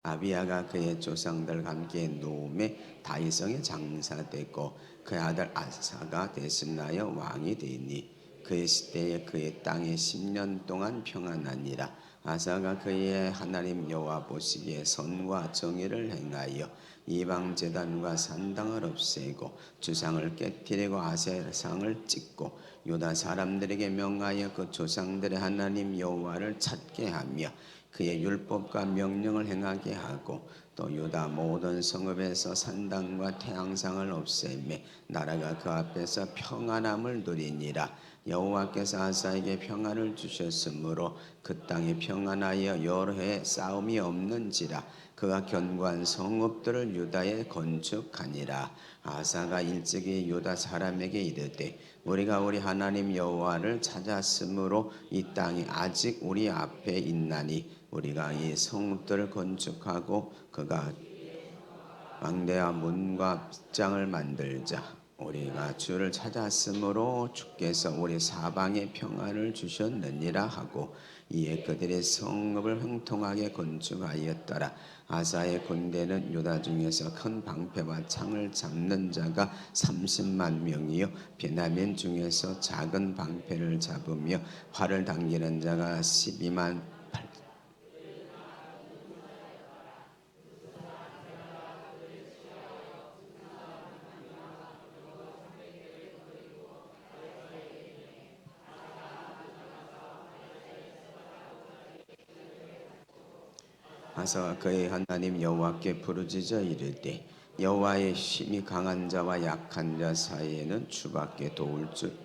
아비야가 그의 조상들과 함께 노음에 다윗성에 장사되고 그의 아들 아사가 대신하여 왕이 되니 그의 시대에 그의 땅에 10년 동안 평안하니라. 아사가 그의 하나님 여호와 보시기에 선과 정의를 행하여 이방 제단과 산당을 없애고 주상을 깨뜨리고 아세라상을 찢고 유다 사람들에게 명하여 그 조상들의 하나님 여호와를 찾게 하며 그의 율법과 명령을 행하게 하고 또 유다 모든 성읍에서 산당과 태양상을 없애매 나라가 그 앞에서 평안함을 누리니라. 여호와께서 아사에게 평안을 주셨으므로 그 땅이 평안하여 여러 해 싸움이 없는지라. 그가 견고한 성읍들을 유다에 건축하니라. 아사가 일찍이 유다 사람에게 이르되 우리가 우리 하나님 여호와를 찾았으므로 이 땅이 아직 우리 앞에 있나니 우리가 이 성읍들을 건축하고 그가 왕대와 문과 빗장을 만들자. 우리가 주를 찾았으므로 주께서 우리 사방에 평안을 주셨느니라 하고 이에 그들의 성읍을 형통하게 건축하였더라. 아사의 군대는 유다 중에서 큰 방패와 창을 잡는 자가 30만 명이요 베냐민 중에서 작은 방패를 잡으며 활을 당기는 자가 12만 아사가 그의 하나님 여호와께 부르짖어 이르되 여호와의 힘이 강한 자와 약한 자 사이에는 주밖에 도울 줄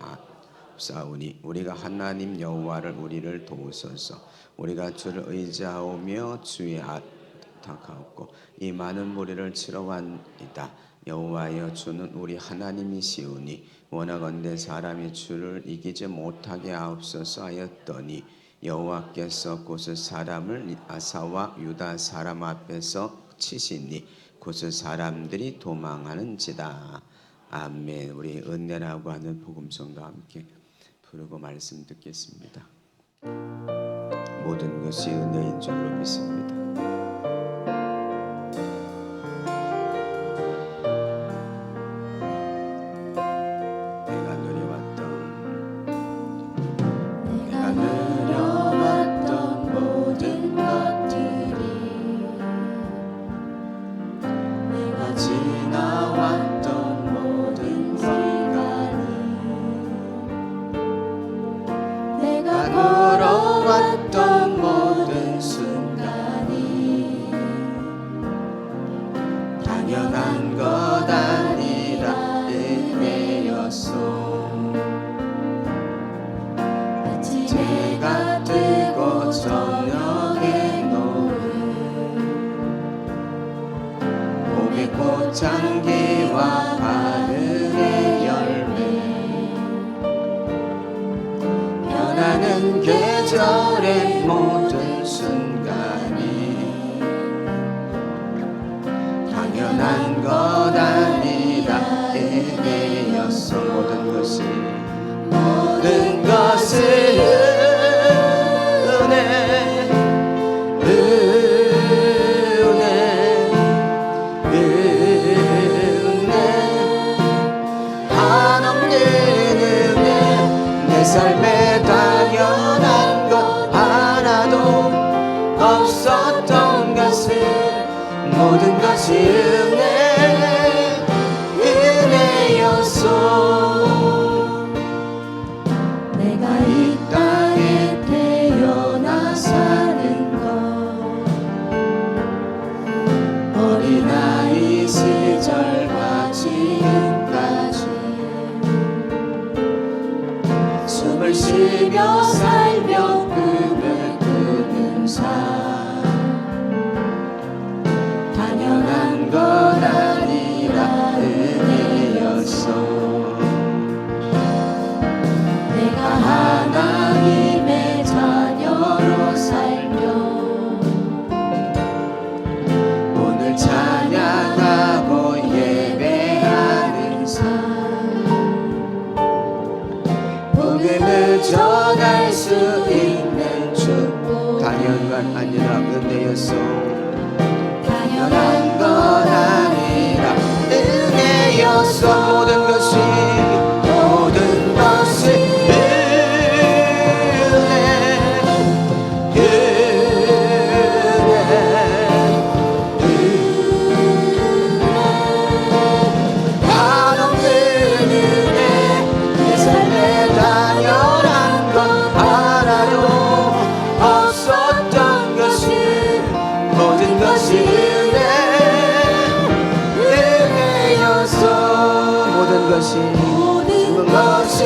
없사오니 우리가 하나님 여호와를 우리를 도우소서. 우리가 주를 의지하오며 주의 안타까웠고 이 많은 무리를 치러 왔이다. 여호와여 주는 우리 하나님이시오니 원하건대 사람이 주를 이기지 못하게 하옵소서 하였더니 여호와께서 곧 사람을 아사와 유다 사람 앞에서 치시니 곧 사람들이 도망하는지다. 아멘. 우리 은혜라고 하는 복음성과 함께 부르고 말씀 듣겠습니다. 모든 것이 은혜인 줄로 믿습니다. 꽃향기와 가을의 열매 변하는 계절의 모든 순간이 당연한 것 아니라 은혜였어. 모든 것은 삶에 당연한 것 하나도 없었던 것은 모든 것이 은혜였소. 내가 이 땅에 태어나 사는 것 어린아이 시절과 지금까지 숨을 쉬며 살며 꿈을 꾸는 삶 당연한 것 아니라 은혜였어. 내가 하나님의 자녀로 살며 오늘 찬양하고 예배하는 삶 복음을 전할 수 있는 축복 당연한 아니라 은혜였소. 것이 모든 것이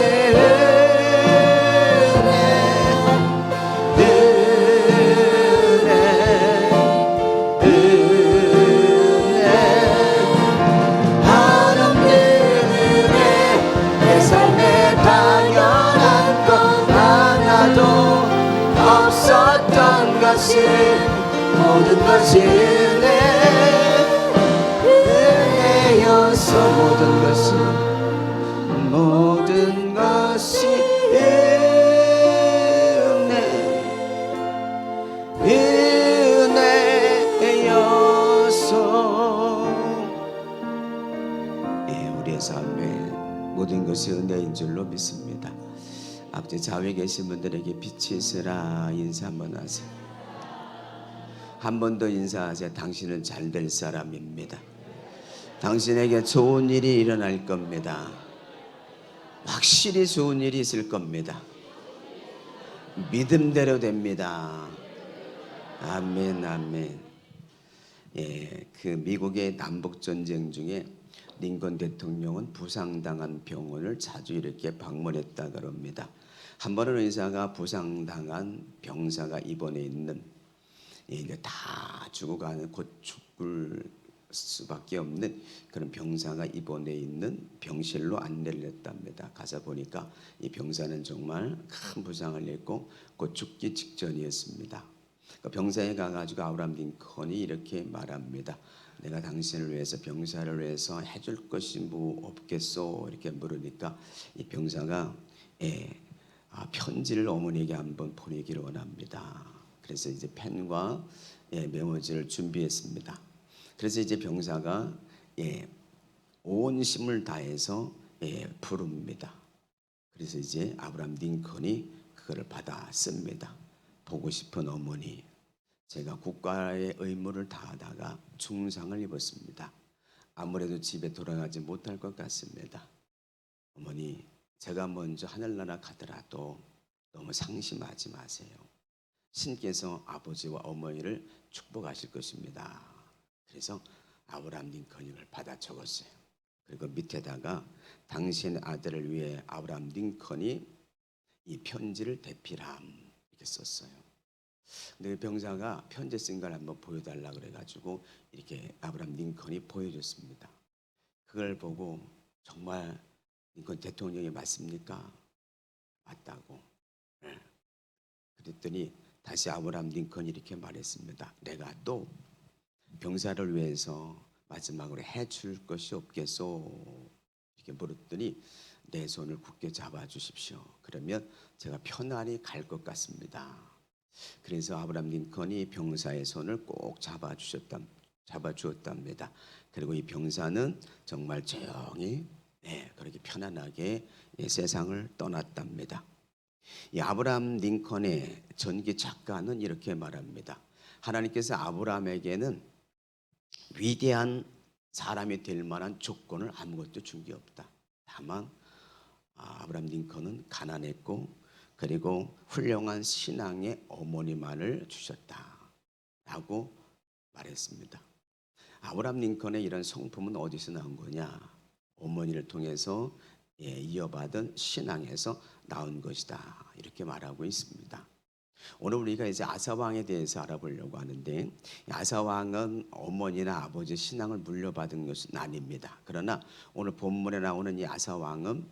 하나님의 은혜 내 삶에 당연한 것 하나도 없었던 것이 모든 것이 은혜여서 모든 것이 은혜여서 우리의 삶에 모든 것이 은혜인 줄로 믿습니다. 아버지, 좌우에 계신 분들에게 빛이 있으라 인사 한번 하세요. 한 번 더 인사하세요. 당신은 잘 될 사람입니다. 당신에게 좋은 일이 일어날 겁니다. 확실히 좋은 일이 있을 겁니다. 믿음대로 됩니다. 아멘, 아멘. 그 미국의 남북 전쟁 중에 링컨 대통령은 부상당한 병원을 자주 이렇게 방문했다 그럽니다. 한 번은 의사가 부상당한 병사가 입원해 있는 이제 다 죽어가는 곧 죽을 수밖에 없는 그런 병사가 입원해 있는 병실로 안내를 했답니다. 가서 보니까 이 병사는 정말 큰 부상을 입고 곧 죽기 직전이었습니다. 그 병사에 가가지고 아브라함 링컨이 이렇게 말합니다. 내가 당신을 위해서 병사를 위해서 해줄 것이 뭐 없겠소? 이렇게 물으니까 이 병사가 편지를 어머니에게 한번 보내기를 원합니다. 그래서 이제 펜과 메모지를 준비했습니다. 그래서 이제 병사가 온 힘을 다해서 부릅니다. 그래서 이제 아브라함 링컨이 그거를 받아 씁니다. 보고 싶은 어머니, 제가 국가의 의무를 다하다가 중상을 입었습니다. 아무래도 집에 돌아가지 못할 것 같습니다. 어머니, 제가 먼저 하늘나라 가더라도 너무 상심하지 마세요. 신께서 아버지와 어머니를 축복하실 것입니다. 그래서 아브라함 링컨이 걸 받아 적었어요. 그리고 밑에다가 당신의 아들을 위해 아브라함 링컨이 이 편지를 대필함 이렇게 썼어요. 근데 그 병사가 편지 쓴 걸 한번 보여달라 그래가지고 이렇게 아브라함 링컨이 보여줬습니다. 그걸 보고 정말 링컨 대통령이 맞습니까? 맞다고. 그랬더니 다시 아브라함 링컨이 이렇게 말했습니다. 내가 또 병사를 위해서 마지막으로 해줄 것이 없겠소? 이렇게 물었더니 내 손을 굳게 잡아주십시오. 그러면 제가 편안히 갈 것 같습니다. 그래서 아브라함 링컨이 병사의 손을 꼭 잡아주었답니다. 그리고 이 병사는 정말 조용히 그렇게 편안하게 세상을 떠났답니다. 이 아브라함 링컨의 전기 작가는 이렇게 말합니다. 하나님께서 아브라함에게는 위대한 사람이 될 만한 조건을 아무것도 준 게 없다. 다만 아브라함 링컨은 가난했고 그리고 훌륭한 신앙의 어머니만을 주셨다라고 말했습니다. 아브라함 링컨의 이런 성품은 어디서 나온 거냐? 어머니를 통해서 이어받은 신앙에서 나온 것이다. 이렇게 말하고 있습니다. 오늘 우리가 이제 아사 왕에 대해서 알아보려고 하는데, 아사 왕은 어머니나 아버지 신앙을 물려받은 것은 아닙니다. 그러나 오늘 본문에 나오는 이 아사 왕은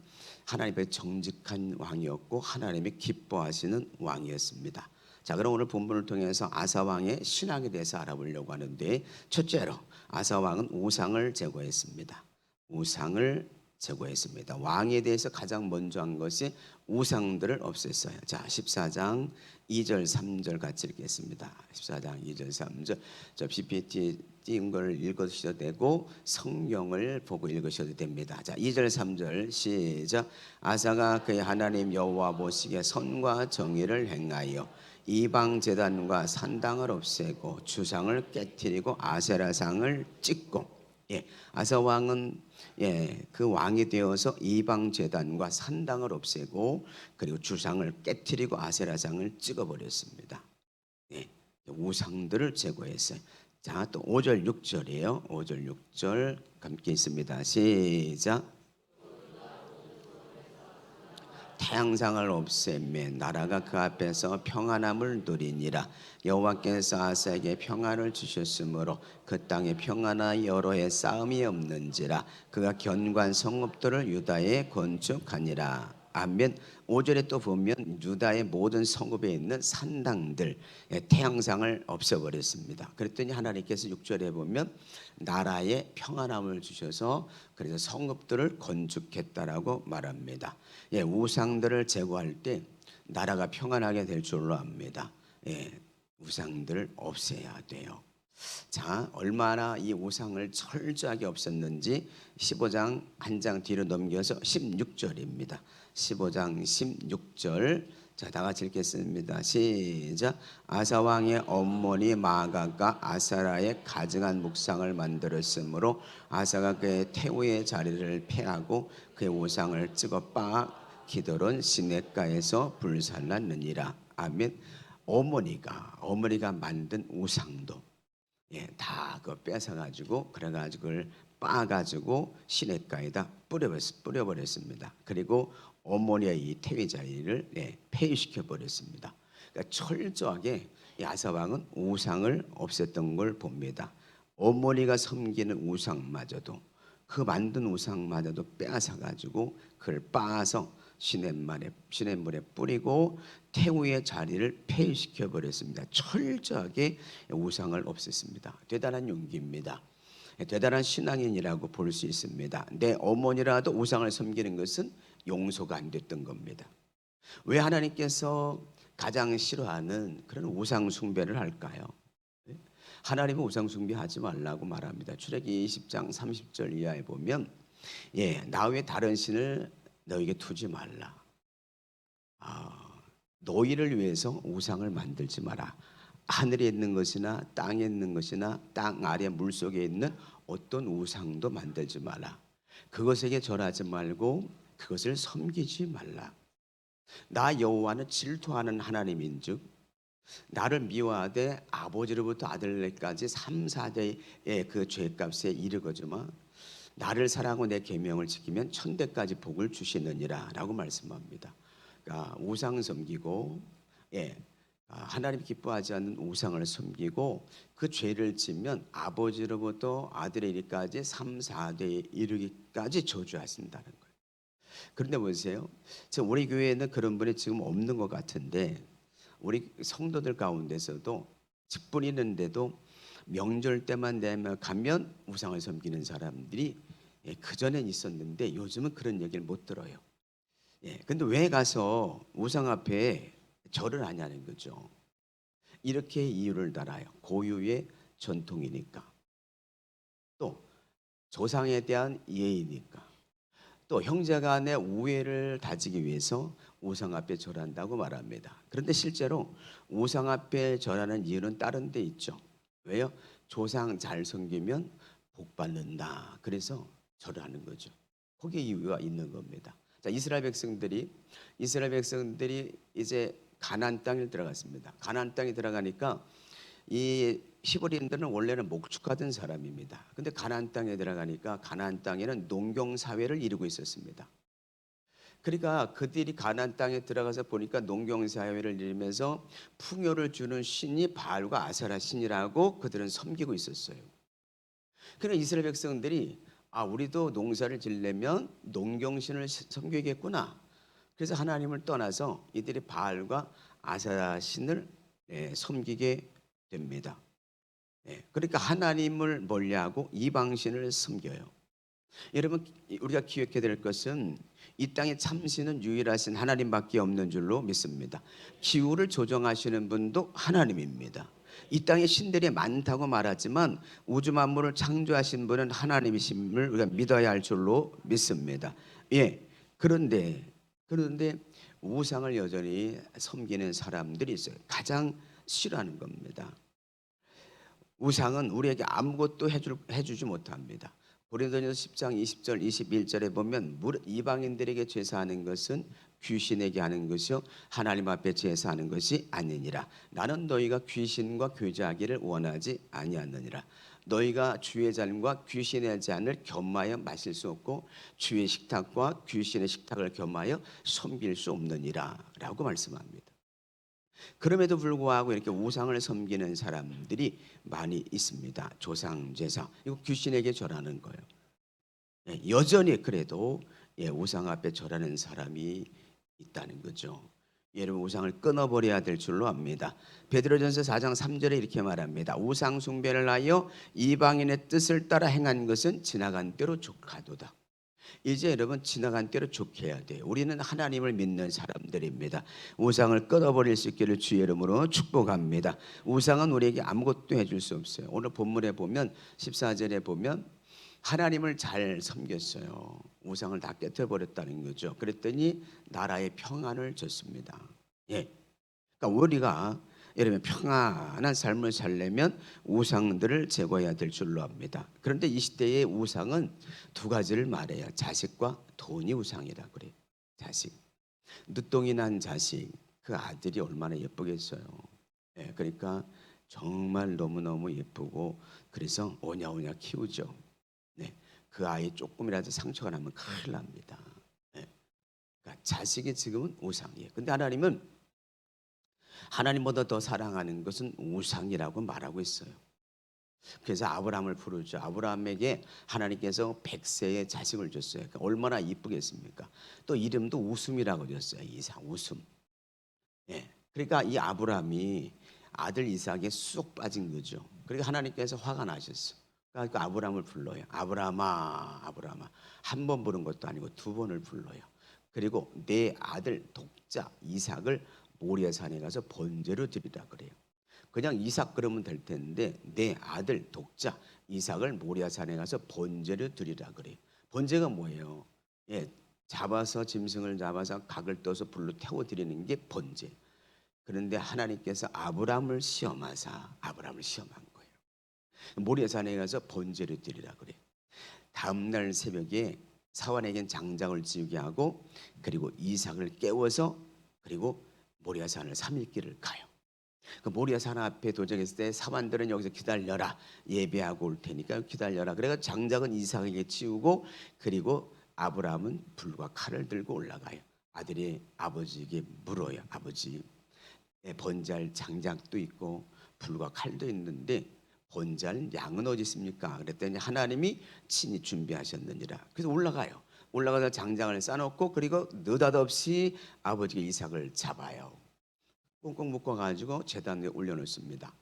하나님의 정직한 왕이었고 하나님이 기뻐하시는 왕이었습니다. 자, 그럼 오늘 본문을 통해서 아사 왕의 신앙에 대해서 알아보려고 하는데, 첫째로 아사 왕은 우상을 제거했습니다. 우상을 제거했습니다. 왕에 대해서 가장 먼저 한 것이 우상들을 없앴어요. 자, 14장 2절 3절 같이 읽겠습니다. 14장 2절 3절. 저 PPT 띄운 걸 읽으셔도 되고 성경을 보고 읽으셔도 됩니다. 자, 2절 3절 시작. 아사가 그의 하나님 여호와 보시기에 선과 정의를 행하여 이방 제단과 산당을 없애고 주상을 깨뜨리고 아세라상을 찍고, 아사 왕은 그 왕이 되어서 이방 제단과 산당을 없애고 그리고 주상을 깨뜨리고 아세라상을 찍어버렸습니다. 우상들을 제거했어요. 자, 또 5절 6절이에요. 5절 6절 함께 있습니다. 시작. 태양상을 없애매 나라가 그 앞에서 평안함을 누리니라. 여호와께서 아사에게 평안을 주셨으므로 그 땅에 평안하 여러 해 싸움이 없는지라. 그가 견고한 성읍들을 유다에 건축하니라. 아멘. 5절에 또 보면 유다의 모든 성읍에 있는 산당들 태양상을 없애버렸습니다. 그랬더니 하나님께서 6절에 보면 나라에 평안함을 주셔서 그래서 성읍들을 건축했다라고 말합니다. 우상들을 제거할 때 나라가 평안하게 될 줄로 압니다. 우상들을 없애야 돼요. 자, 얼마나 이 우상을 철저하게 없앴는지 15장 한 장 뒤로 넘겨서 16절입니다. 15장 16절. 자, 다 같이 읽겠습니다. 시작. 아사 왕의 어머니 마아가가 아사라의 가증한 묵상을 만들었으므로 아사가 그의 태우의 자리를 폐하고 그의 우상을 찍어 빻아 기드론 시냇가에서 불살랐느니라. 아멘. 어머니가 만든 우상도 다 그거 뺏어가지고 그래가지고 그걸 빻아가지고 시냇가에다 뿌려버렸습니다. 그리고 어머니의 이 태위 자리를 폐위시켜 버렸습니다. 그러니까 철저하게 아사 왕은 우상을 없앴던 걸 봅니다. 어머니가 섬기는 우상마저도 그 만든 우상마저도 빼앗아가지고 그걸 빻아서 시냇물에 뿌리고 태우의 자리를 폐위시켜 버렸습니다. 철저하게 우상을 없앴습니다. 대단한 용기입니다. 대단한 신앙인이라고 볼 수 있습니다. 내 어머니라도 우상을 섬기는 것은 용서가 안 됐던 겁니다. 왜 하나님께서 가장 싫어하는 그런 우상 숭배를 할까요? 하나님은 우상 숭배하지 말라고 말합니다. 출애기 20장 30절 이하에 보면 나 외에 다른 신을 너에게 두지 말라. 너희를 위해서 우상을 만들지 마라. 하늘에 있는 것이나 땅에 있는 것이나 땅 아래 물속에 있는 어떤 우상도 만들지 마라. 그것에게 절하지 말고 그것을 섬기지 말라. 나 여호와는 질투하는 하나님인즉 나를 미워하되 아버지로부터 아들까지 3, 4대의 그 죄값에 이르거지만 나를 사랑하고 내 계명을 지키면 천대까지 복을 주시느니라 라고 말씀합니다. 그러니까 우상 섬기고 하나님 기뻐하지 않는 우상을 섬기고 그 죄를 지면 아버지로부터 아들의 일까지 3, 4대에 이르기까지 저주하신다는 거예요. 그런데 보세요. 우리 교회에는 그런 분이 지금 없는 것 같은데 우리 성도들 가운데서도 직분 있는데도 명절 때만 되면 가면 우상을 섬기는 사람들이 그전엔 있었는데 요즘은 그런 얘기를 못 들어요. 근데 왜 가서 우상 앞에 절을 하냐는 거죠. 이렇게 이유를 달아요. 고유의 전통이니까. 또 조상에 대한 예의니까. 또 형제간의 우애를 다지기 위해서 우상 앞에 절한다고 말합니다. 그런데 실제로 우상 앞에 절하는 이유는 다른 데 있죠. 왜요? 조상 잘 섬기면 복 받는다. 그래서 절하는 거죠. 거기에 이유가 있는 겁니다. 자, 이스라엘 백성들이 이제 가나안 땅에 들어갔습니다. 가나안 땅에 들어가니까 이 히브리인들은 원래는 목축하던 사람입니다. 근데 가나안 땅에 들어가니까 가나안 땅에는 농경 사회를 이루고 있었습니다. 그러니까 그들이 가나안 땅에 들어가서 보니까 농경 사회를 이루면서 풍요를 주는 신이 바알과 아세라 신이라고 그들은 섬기고 있었어요. 그러나 이스라엘 백성들이 우리도 농사를 지려면 농경신을 섬기겠구나. 그래서 하나님을 떠나서 이들이 바알과 아세라 신을 섬기게 됩니다. 그러니까 하나님을 멀리하고 이방신을 섬겨요. 여러분, 우리가 기억해야 될 것은 이 땅의 참신은 유일하신 하나님밖에 없는 줄로 믿습니다. 기후를 조정하시는 분도 하나님입니다. 이 땅에 신들이 많다고 말하지만 우주 만물을 창조하신 분은 하나님이심을 우리가 믿어야 할 줄로 믿습니다. 그런데 우상을 여전히 섬기는 사람들이 있어요. 가장 싫어하는 겁니다. 우상은 우리에게 아무것도 해주지 못합니다. 고린도전서 10장 20절 21절에 보면 이방인들에게 제사하는 것은 귀신에게 하는 것이요 하나님 앞에 제사하는 것이 아니니라. 나는 너희가 귀신과 교제하기를 원하지 아니하느니라. 너희가 주의 잔과 귀신의 잔을 겸하여 마실 수 없고 주의 식탁과 귀신의 식탁을 겸하여 섬길 수 없느니라 라고 말씀합니다. 그럼에도 불구하고 이렇게 우상을 섬기는 사람들이 많이 있습니다. 조상 제사 이거 귀신에게 절하는 거예요. 여전히 그래도 우상 앞에 절하는 사람이 있다는 거죠. 여러분 우상을 끊어버려야 될 줄로 압니다. 베드로전서 4장 3절에 이렇게 말합니다. 우상 숭배를 하여 이방인의 뜻을 따라 행한 것은 지나간 때로 족하도다. 이제 여러분 지나간 때로 족해야 돼요. 우리는 하나님을 믿는 사람들입니다. 우상을 끊어버릴 수 있기를 주의 이름으로 축복합니다. 우상은 우리에게 아무것도 해줄 수 없어요. 오늘 본문에 보면 14절에 보면 하나님을 잘 섬겼어요. 우상을 다 깨뜨려버렸다는 거죠. 그랬더니 나라의 평안을 줬습니다. 그러니까 우리가 여러분 평안한 삶을 살려면 우상들을 제거해야 될 줄로 압니다. 그런데 이 시대의 우상은 두 가지를 말해요. 자식과 돈이 우상이라 그래요. 자식. 늦동이 난 자식. 그 아들이 얼마나 예쁘겠어요. 그러니까 정말 너무너무 예쁘고 그래서 오냐오냐 키우죠. 그 아이 조금이라도 상처가 나면 큰일 납니다. 그러니까 자식이 지금은 우상이에요. 근데 하나님은 하나님보다 더 사랑하는 것은 우상이라고 말하고 있어요. 그래서 아브라함을 부르죠. 아브라함에게 하나님께서 100세의 자식을 줬어요. 그러니까 얼마나 이쁘겠습니까? 또 이름도 웃음이라고 줬어요. 이삭, 웃음. 그러니까 이 아브라함이 아들 이삭에 쑥 빠진 거죠. 그러니까 하나님께서 화가 나셨어. 그러니까 아브라함을 불러요. 아브라함아, 아브라함아. 한 번 부른 것도 아니고 두 번을 불러요. 그리고 내 아들 독자 이삭을 모리아산에 가서 번제로 드리라 그래요. 그냥 이삭 그러면 될 텐데 내 아들 독자 이삭을 모리아산에 가서 번제로 드리라 그래요. 번제가 뭐예요? 잡아서 짐승을 잡아서 각을 떠서 불로 태워 드리는 게 번제. 그런데 하나님께서 아브라함을 시험하사 아브라함을 시험한 거예요. 모리아산에 가서 번제를 드리라 그래. 다음 날 새벽에 사환에겐 장작을 지우게 하고 그리고 이삭을 깨워서 그리고 모리아산을 3일 길을 가요. 그 모리아산 앞에 도착했을 때 사환들은 여기서 기다려라. 예배하고 올 테니까 기다려라. 그래서 장작은 이삭에게 치우고 그리고 아브라함은 불과 칼을 들고 올라가요. 아들이 아버지에게 물어요. 아버지 번제할 장작도 있고 불과 칼도 있는데 번제할 양은 어디 있습니까? 그랬더니 하나님이 친히 준비하셨느니라. 그래서 올라가요. 올라가서 장장을 싸놓고 그리고 느닷없이 아버지가 이삭을 잡아요. 꽁꽁 묶어가지고 제단 위에 올려놓습니다.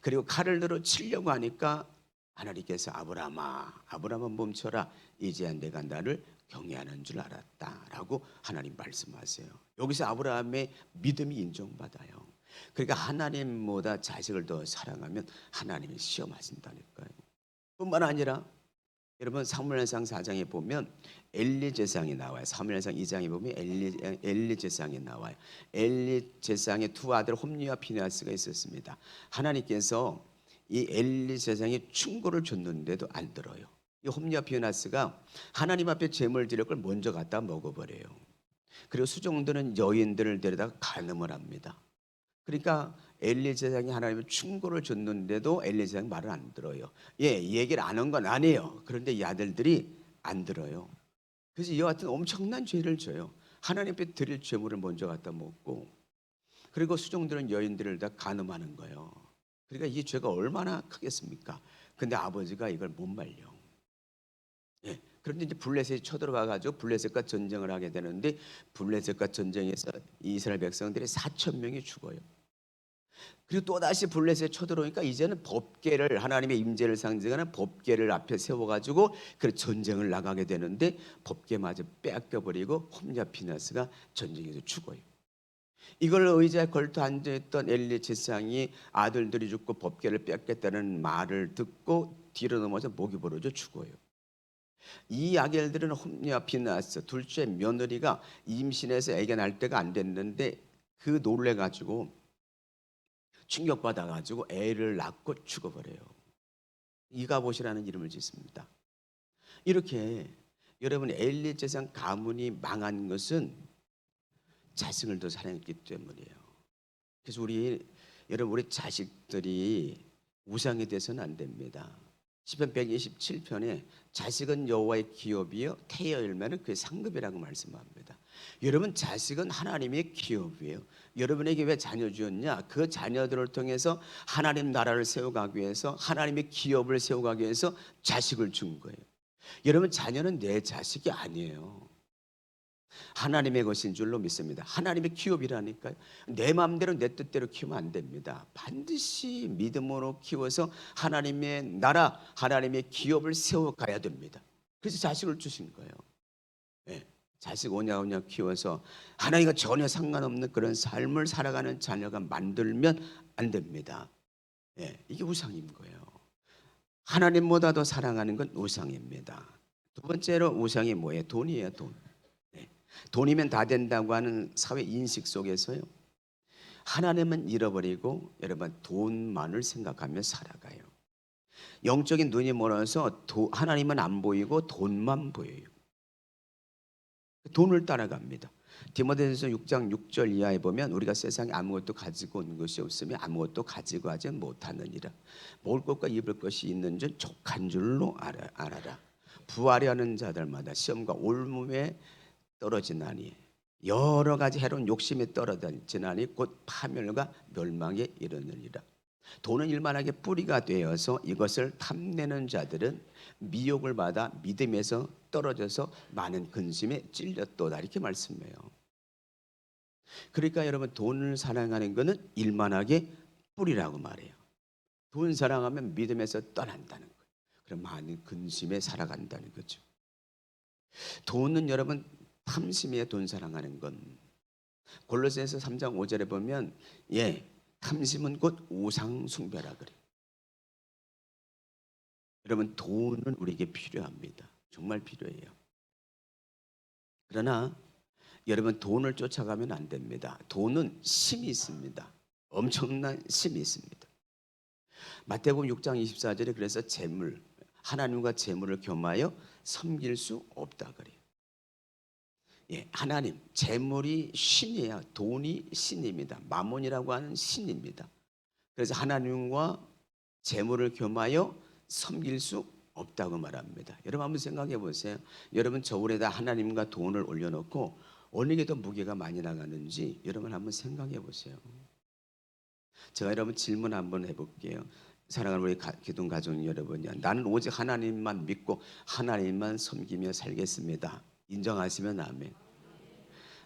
그리고 칼을 들어 치려고 하니까 하나님께서 아브라함아, 아브라함아 멈춰라. 이제야 내가 나를 경외하는 줄 알았다라고 하나님 말씀하세요. 여기서 아브라함의 믿음이 인정받아요. 그러니까 하나님보다 자식을 더 사랑하면 하나님이 시험하신다니까요. 뿐만 아니라 여러분 사무엘상 4장에 보면 엘리 제사장이 나와요. 사무엘상 2장에 보면 엘리 제사장이 나와요. 엘리 제사장의 두 아들 홈리와 피네하스가 있었습니다. 하나님께서 이 엘리 제사장이 충고를 줬는데도 안 들어요. 이 홈리와 피네하스가 하나님 앞에 제물 드릴 걸 먼저 갖다 먹어버려요. 그리고 수종들은 여인들을 데려다가 간음을 합니다. 그러니까 엘리 제사장이 하나님의 충고를 줬는데도 엘리 제사장이 말을 안 들어요. 얘기를 안 한 건 아니에요. 그런데 이 아들들이 안 들어요. 그래서 이와 같은 엄청난 죄를 져요. 하나님 앞에 드릴 죄물을 먼저 갖다 먹고 그리고 수종들은 여인들을 다 간음하는 거예요. 그러니까 이 죄가 얼마나 크겠습니까? 근데 아버지가 이걸 못 말려. 그런데 이제 블레셋이 쳐들어가 가지고 블레셋과 전쟁을 하게 되는데 블레셋과 전쟁에서 이스라엘 백성들이 4천 명이 죽어요. 그리고 또 다시 블레셋이 쳐들어오니까 이제는 법궤를 하나님의 임재를 상징하는 법궤를 앞에 세워 가지고 그 전쟁을 나가게 되는데 법궤마저 빼앗겨 버리고 홈리와 피네하스가 전쟁에서 죽어요. 이걸 의자에 걸터 앉아 있던 엘리 제사장이 아들들이 죽고 법궤를 뺏겠다는 말을 듣고 뒤로 넘어져 목이 부러져 죽어요. 이 아겔들은 홈리와 피네하스 둘째 며느리가 임신해서 아기가 날 때가 안 됐는데 그 놀래 가지고 충격받아 가지고 애를 낳고 죽어버려요. 이가봇이라는 이름을 짓습니다. 이렇게 여러분 엘리 제사장 가문이 망한 것은 자식을 더 사랑했기 때문이에요. 그래서 여러분 우리 자식들이 우상이 돼서는 안 됩니다. 시편 127편에 자식은 여호와의 기업이요 태의 열매는 그의 상급이라고 말씀합니다. 여러분 자식은 하나님의 기업이에요. 여러분에게 왜 자녀 주었냐? 그 자녀들을 통해서 하나님 나라를 세워가기 위해서 하나님의 기업을 세워가기 위해서 자식을 준 거예요. 여러분 자녀는 내 자식이 아니에요. 하나님의 것인 줄로 믿습니다. 하나님의 기업이라니까요. 내 마음대로 내 뜻대로 키우면 안 됩니다. 반드시 믿음으로 키워서 하나님의 나라, 하나님의 기업을 세워가야 됩니다. 그래서 자식을 주신 거예요. 네. 자식 오냐오냐 키워서 하나님과 전혀 상관없는 그런 삶을 살아가는 자녀가 만들면 안 됩니다. 네. 이게 우상인 거예요. 하나님보다 더 사랑하는 건 우상입니다. 두 번째로 우상이 뭐예요? 돈이에요. 돈. 돈이면 다 된다고 하는 사회 인식 속에서요, 하나님은 잃어버리고 여러분 돈만을 생각하며 살아가요. 영적인 눈이 멀어서 하나님은 안 보이고 돈만 보여요. 돈을 따라갑니다. 디모데전서 6장 6절 이하에 보면 우리가 세상에 아무것도 가지고 온 것이 없으며 아무것도 가지고 하지 못하느니라. 먹을 것과 입을 것이 있는 줄 족한 줄로 알아라. 부하려는 자들마다 시험과 올무에 떨어지나니 여러 가지 해로운 욕심에 떨어지나니 곧 파멸과 멸망에 이르느니라. 돈은 일만하게 뿌리가 되어서 이것을 탐내는 자들은 미혹을 받아 믿음에서 떨어져서 많은 근심에 찔렸도다, 이렇게 말씀해요. 그러니까 여러분 돈을 사랑하는 것은 일만하게 뿌리라고 말해요. 돈 사랑하면 믿음에서 떠난다는 거예요. 그럼 많은 근심에 살아간다는 거죠. 돈은 여러분 탐심이에요. 돈 사랑하는 건. 골로새서 3장 5절에 보면 탐심은 곧 우상 숭배라 그래요. 여러분 돈은 우리에게 필요합니다. 정말 필요해요. 그러나 여러분 돈을 쫓아가면 안 됩니다. 돈은 심이 있습니다. 엄청난 심이 있습니다. 마태복음 6장 24절에 그래서 하나님과 재물을 겸하여 섬길 수 없다 그래요. 하나님, 재물이 신이에요. 돈이 신입니다. 마몬이라고 하는 신입니다. 그래서 하나님과 재물을 겸하여 섬길 수 없다고 말합니다. 여러분 한번 생각해 보세요. 여러분 저울에다 하나님과 돈을 올려놓고 어느 게 더 무게가 많이 나가는지 여러분 한번 생각해 보세요. 제가 여러분 질문 한번 해볼게요. 사랑하는 우리 기둥 가족 여러분이요, 나는 오직 하나님만 믿고 하나님만 섬기며 살겠습니다. 인정하시면 아멘.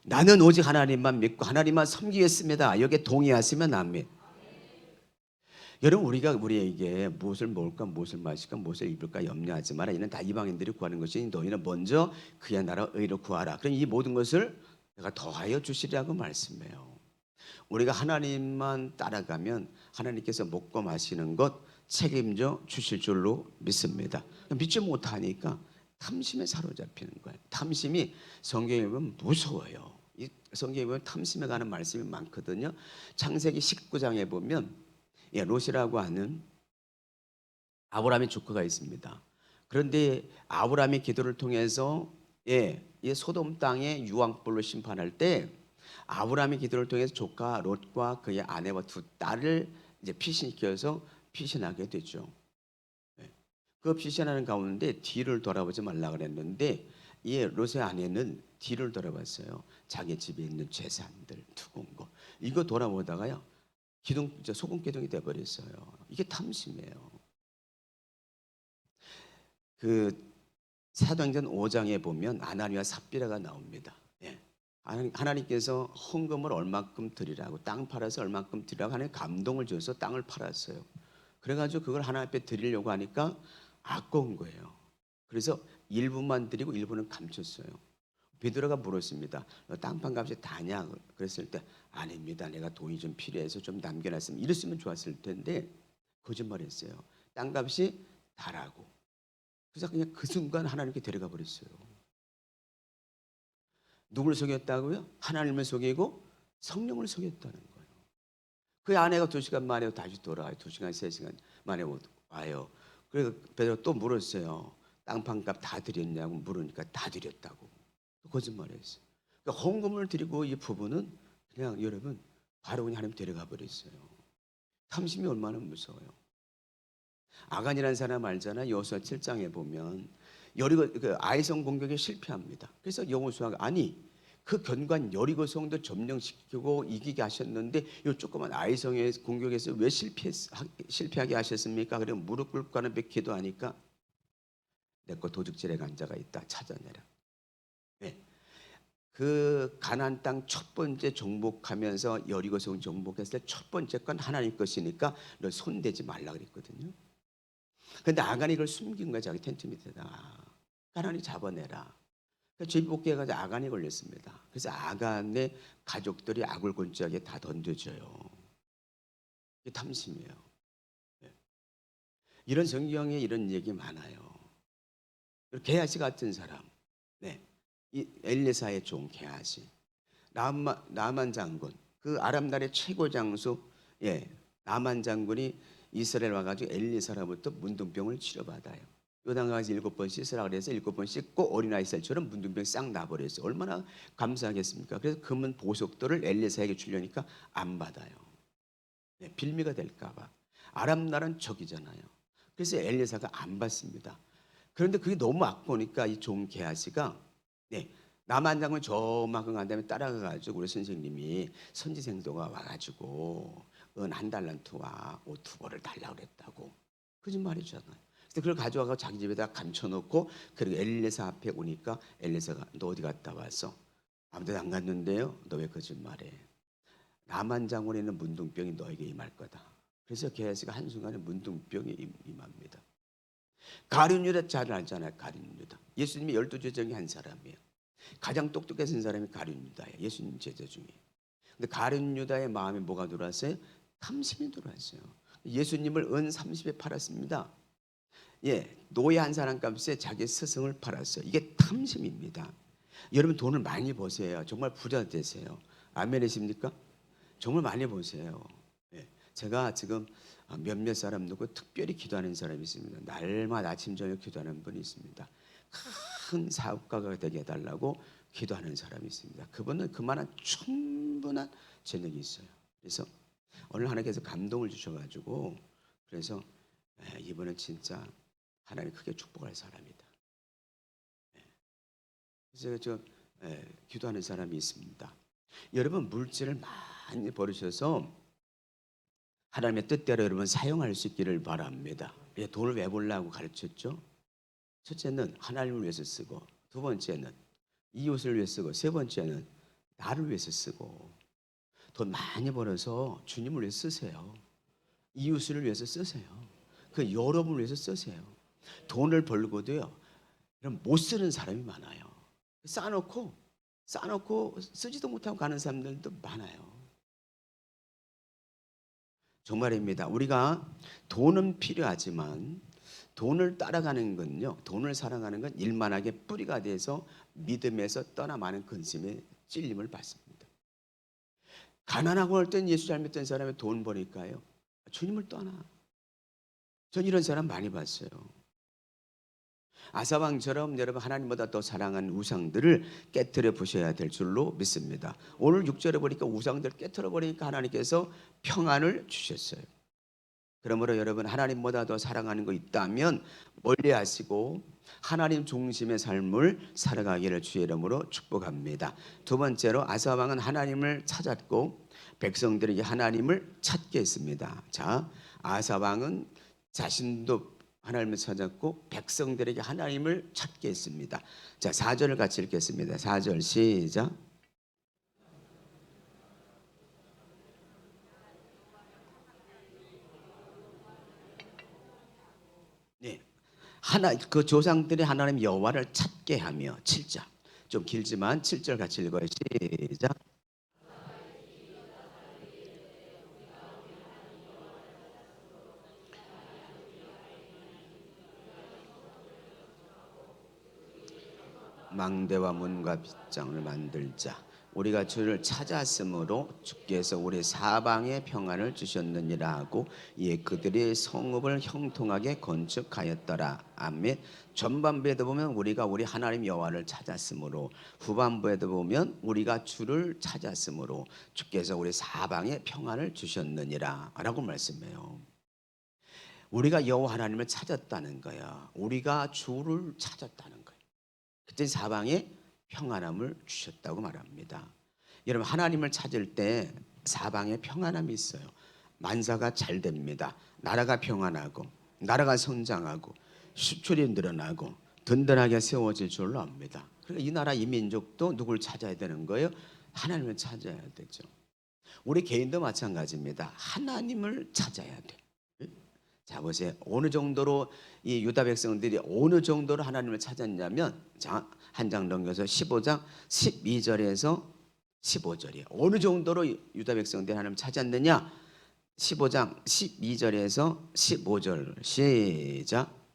나는 오직 하나님만 믿고 하나님만 섬기겠습니다. 여기에 동의하시면 아멘. 여러분 우리에게 무엇을 먹을까, 무엇을 마실까, 무엇을 입을까 염려하지 마라. 이는 다 이방인들이 구하는 것이니 너희는 먼저 그의 나라 의를 구하라. 그럼 이 모든 것을 내가 더하여 주시리라고 말씀해요. 우리가 하나님만 따라가면 하나님께서 먹고 마시는 것 책임져 주실 줄로 믿습니다. 믿지 못하니까 탐심에 사로잡히는 거예요. 탐심이 성경에 보면 무서워요. 이 성경에 보면 탐심에 관한 말씀이 많거든요. 창세기 19장에 보면 롯이라고 하는 아브라함의 조카가 있습니다. 그런데 아브라함의 기도를 통해서 이 소돔 땅에 유황불로 심판할 때 아브라함의 기도를 통해서 조카 롯과 그의 아내와 두 딸을 이제 피신시켜서 피신하게 되죠. 그 피신하는 가운데 뒤를 돌아보지 말라 그랬는데 이 롯의 아내는 뒤를 돌아봤어요. 자기 집에 있는 재산들 두고 온 거 이거 돌아보다가요 소금 기둥이 돼버렸어요. 이게 탐심이에요. 그 사도행전 5장에 보면 아나니와 삽비라가 나옵니다. 하나님께서 헌금을 얼마큼 드리라고, 땅 팔아서 얼마큼 드리라고 하나님 감동을 줘서 땅을 팔았어요. 그래가지고 그걸 하나님 앞에 드리려고 하니까 아까운 거예요. 그래서 일부만 드리고 일부는 감췄어요. 베드로가 물었습니다. 너 땅판 값이 다냐? 그랬을 때 아닙니다. 내가 돈이 좀 필요해서 좀 남겨놨으면, 이랬으면 좋았을 텐데 거짓말했어요. 땅값이 다라고. 그래서 그냥 그 순간 하나님께 데려가 버렸어요. 누굴 속였다고요? 하나님을 속이고 성령을 속였다는 거예요. 그 아내가 2시간 만에 다시 돌아와요. 2시간, 3시간 만에 와요. 그래서 베드로가 또 물었어요. 땅판값 다 드렸냐고 물으니까 다 드렸다고. 거짓말했어요. 그러니까 헌금을 드리고 이 부부는 그냥 여러분 바로 그냥 하나님 데려가 버렸어요. 탐심이 얼마나 무서워요. 아간이라는 사람 알잖아. 여호수아 7장에 보면 여리고 그 아이성 공격에 실패합니다. 그래서 여호수아가 아니 그 견고한 여리고 성도 점령시키고 이기게 하셨는데 이 조그만 아이성의 공격에서 왜 실패하게 하셨습니까? 그러면 무릎 꿇고 하는 배 기도하니까 내 거 도둑질에 간 자가 있다 찾아내라. 네. 그 가나안 땅 첫 번째 정복하면서 여리고성 정복했을 때 첫 번째 건 하나님 것이니까 너 손대지 말라 그랬거든요. 근데 아간이 이걸 숨긴 거야. 자기 텐트 밑에다가. 하나님 잡아내라. 제비뽑기에 가서 아간이 걸렸습니다. 그래서 아간의 가족들이 아굴곤짝에 다 던져져요. 이게 탐심이에요. 네. 이런 성경에 이런 얘기 많아요. 게하시 같은 사람, 네, 이 엘리사의 종 게하시, 나만 장군, 그 아람 나라의 최고 장수, 예, 나만 장군이 이스라엘 와가지고 엘리사로부터 문둥병을 치료받아요. 요단 가서 7번 씻으라 그래서 7번 씻고 어린아이 쌀처럼 문둥병이 싹 나버렸어요. 얼마나 감사하겠습니까? 그래서 금은 보석도를 엘리사에게 주려니까 안 받아요. 네, 빌미가 될까봐. 아람 나라는 적이잖아요. 그래서 엘리사가 안 받습니다. 그런데 그게 너무 아까우니까 이 종 게하시가 네, 남한 장군 저만큼 간 다음에 따라가가지고 우리 선생님이 선지생도가 와가지고 은 한 달란트와 옷 2벌을 달라고 그랬다고 거짓말이잖아요. 그래서 그걸 가져와서 자기 집에다 감춰놓고 그리고 엘리사 앞에 오니까 엘리사가 너 어디 갔다 왔어? 아무데도 안 갔는데요. 너 왜 거짓말해? 남한 장군에 있는 문둥병이 너에게 임할 거다. 그래서 게하시가 한순간에 문둥병이 임합니다. 가룟 유다 잘 알잖아요. 가룟 유다. 예수님이 12제자 중에 한 사람이에요. 가장 똑똑해진 사람이 가룟 유다예요. 예수님 제자 중에. 근데 가룟 유다의 마음에 뭐가 들어왔어요? 탐심이 들어왔어요. 예수님을 은 30에 팔았습니다. 예, 노예 한 사람 값에 자기 스승을 팔았어요. 이게 탐심입니다. 여러분 돈을 많이 버세요. 정말 부자 되세요. 아멘이십니까? 정말 많이 버세요. 예, 제가 지금 몇몇 사람 두고 특별히 기도하는 사람이 있습니다. 날마다 아침 저녁 기도하는 분이 있습니다. 큰 사업가가 되게 해달라고 기도하는 사람이 있습니다. 그분은 그만한 충분한 재능이 있어요. 그래서 오늘 하나님께서 감동을 주셔가지고 그래서 이분은 진짜 하나님 크게 축복할 사람이다. 그래서 저 기도하는 사람이 있습니다. 여러분 물질을 많이 벌으셔서 하나님의 뜻대로 여러분 사용할 수 있기를 바랍니다. 돈을 왜 벌라고 가르쳤죠? 첫째는 하나님을 위해서 쓰고, 두 번째는 이웃을 위해서 쓰고, 세 번째는 나를 위해서 쓰고. 돈 많이 벌어서 주님을 위해서 쓰세요. 이웃을 위해서 쓰세요. 그 여러분을 위해서 쓰세요. 돈을 벌고도요, 그럼 못 쓰는 사람이 많아요. 쌓아놓고 쓰지도 못하고 가는 사람들도 많아요. 정말입니다. 우리가 돈은 필요하지만 돈을 따라가는 건요, 돈을 사랑하는 건 일만하게 뿌리가 돼서 믿음에서 떠나 많은 근심에 찔림을 받습니다. 가난하고 할 땐 예수 잘 믿던 사람이 돈 버니까요, 주님을 떠나. 전 이런 사람 많이 봤어요. 아사왕처럼 여러분 하나님보다 더 사랑하는 우상들을 깨트려 보셔야 될 줄로 믿습니다. 오늘 6절에 보니까 우상들 깨트려 버리니까 하나님께서 평안을 주셨어요. 그러므로 여러분 하나님보다 더 사랑하는 거 있다면 멀리하시고 하나님 중심의 삶을 살아가기를 주의 이름으로 축복합니다. 두 번째로 아사왕은 하나님을 찾았고 백성들에게 하나님을 찾게 했습니다. 자, 아사왕은 자신도 하나님을 찾았고 백성들에게 하나님을 찾게 했습니다. 자, 4절을 같이 읽겠습니다. 4절 시작. 네, 그 조상들이 하나님 여호와를 찾게 하며 7절 좀 길지만 7절 같이 읽어요. 시작. 망대와 문과 빗장을 만들자. 우리가 주를 찾았으므로 주께서 우리 사방에 평안을 주셨느니라 하고 이에 그들이 성읍을 형통하게 건축하였더라. 아멘. 전반부에도 보면 우리가 우리 하나님 여호와를 찾았으므로, 후반부에도 보면 우리가 주를 찾았으므로 주께서 우리 사방에 평안을 주셨느니라 라고 말씀해요. 우리가 여호와 하나님을 찾았다는 거야. 우리가 주를 찾았다는 거야. 그때 사방에 평안함을 주셨다고 말합니다. 여러분, 하나님을 찾을 때 사방에 평안함이 있어요. 만사가 잘 됩니다. 나라가 평안하고 나라가 성장하고 수출이 늘어나고 든든하게 세워질 줄로 압니다. 그러니까 이 나라 이 민족도 누굴 찾아야 되는 거예요? 하나님을 찾아야 되죠. 우리 개인도 마찬가지입니다. 하나님을 찾아야 돼. 자, 보세요. 어느 정도로 이 유다 백성들이 어느 정도로 하나님을 찾았냐면, 자, 한 장 넘겨서 15장 12절에서 15절이에요. 어느 정도로 유다 백성들이 하나님을 찾았느냐? 15장 12절에서 15절 시작.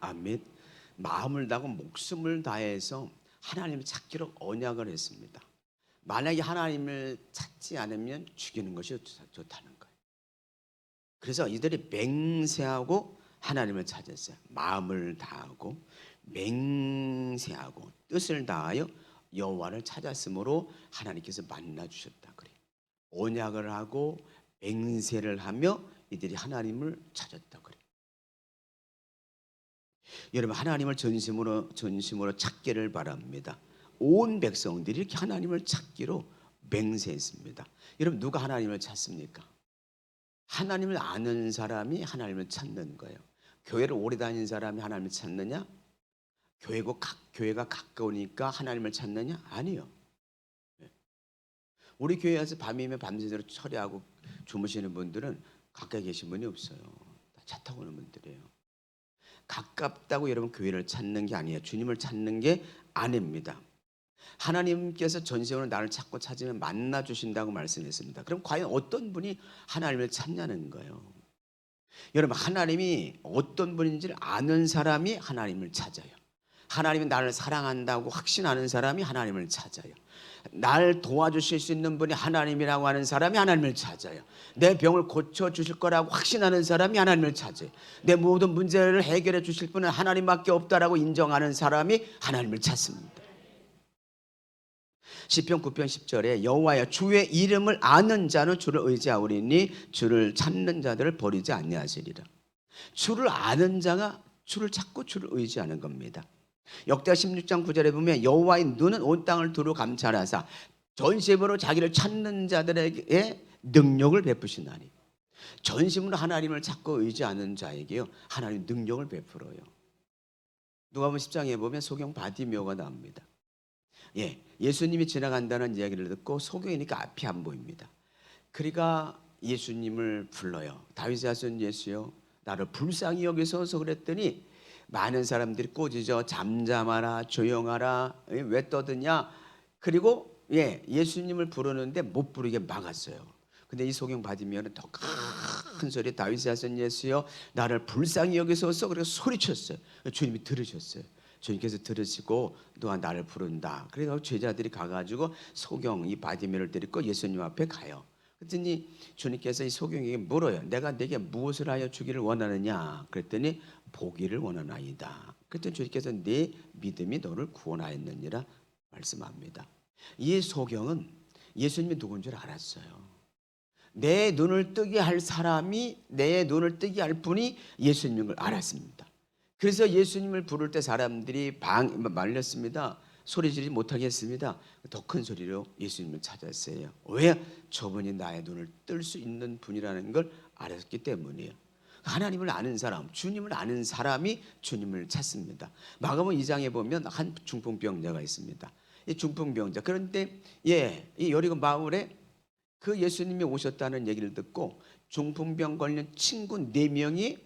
아멘. 마음을 다하고 목숨을 다해서 하나님을 찾기로 언약을 했습니다. 만약에 하나님을 찾지 않으면 죽이는 것이 좋다는 거예요. 그래서 이들이 맹세하고 하나님을 찾았어요. 마음을 다하고 맹세하고 뜻을 다하여 여호와를 찾았으므로 하나님께서 만나 주셨다 그래요. 언약을 하고 맹세를 하며 이들이 하나님을 찾았다 그래요. 여러분, 하나님을 전심으로 찾기를 바랍니다. 온 백성들이 이렇게 하나님을 찾기로 맹세했습니다. 여러분, 누가 하나님을 찾습니까? 하나님을 아는 사람이 하나님을 찾는 거예요. 교회를 오래 다닌 사람이 하나님을 찾느냐? 교회가 가까우니까 하나님을 찾느냐? 아니요. 우리 교회에서 밤이면 밤새도록 처리하고 주무시는 분들은 가까이 계신 분이 없어요. 다 차 타고 오는 분들이에요. 가깝다고 여러분 교회를 찾는 게 아니에요. 주님을 찾는 게 아닙니다. 하나님께서 전생으로 나를 찾고 찾으면 만나 주신다고 말씀했습니다. 그럼 과연 어떤 분이 하나님을 찾냐는 거예요. 여러분, 하나님이 어떤 분인지를 아는 사람이 하나님을 찾아요. 하나님이 나를 사랑한다고 확신하는 사람이 하나님을 찾아요. 날 도와주실 수 있는 분이 하나님이라고 하는 사람이 하나님을 찾아요. 내 병을 고쳐주실 거라고 확신하는 사람이 하나님을 찾아요. 내 모든 문제를 해결해 주실 분은 하나님밖에 없다라고 인정하는 사람이 하나님을 찾습니다. 시편 9편 10절에 여호와여, 주의 이름을 아는 자는 주를 의지하오리니 주를 찾는 자들을 버리지 아니하시리라. 주를 아는 자가 주를 찾고 주를 의지하는 겁니다. 역대하 16장 9절에 보면 여호와의 눈은 온 땅을 두루 감찰하사 전심으로 자기를 찾는 자들에게 능력을 베푸시나니. 전심으로 하나님을 찾고 의지하는 자에게요, 하나님 능력을 베풀어요. 누가복음 10장에 보면 소경 바디메오가 나옵니다. 예수님이 지나간다는 이야기를 듣고 소경이니까 앞이 안 보입니다. 그러니까 예수님을 불러요. 다윗의 자손 예수여, 나를 불쌍히 여기소서 그랬더니 많은 사람들이 꼬지죠. 잠잠하라, 조용하라, 왜 떠드냐. 그리고 예수님을 부르는데 못 부르게 막았어요. 근데 이 소경 받으면 더 큰 소리, 다윗의 자손 예수여, 나를 불쌍히 여기소서. 그래서 소리쳤어요. 주님이 들으셨어요. 주님께서 들으시고 너가 나를 부른다. 그래서 제자들이 가가지고 소경 이 바디메를 데리고 예수님 앞에 가요. 그랬더니 주님께서 이 소경에게 물어요. 내가 네게 무엇을 하여 주기를 원하느냐. 그랬더니 보기를 원하나이다. 그랬더니 주님께서 네 믿음이 너를 구원하였느니라 말씀합니다. 이 소경은 예수님이 누군 줄 알았어요. 내 눈을 뜨게 할 사람이, 내 눈을 뜨게 할 분이 예수님인 걸 알았습니다. 그래서 예수님을 부를 때 사람들이 말렸습니다. 소리 지르지 못하게 했습니다. 더 큰 소리로 예수님을 찾았어요. 왜? 저분이 나의 눈을 뜰 수 있는 분이라는 걸 알았기 때문이에요. 하나님을 아는 사람, 주님을 아는 사람이 주님을 찾습니다. 마가복음 2장에 보면 한 중풍병자가 있습니다. 이 중풍병자. 그런데 이 여리고 마을에 그 예수님이 오셨다는 얘기를 듣고 중풍병 걸린 친구 4명이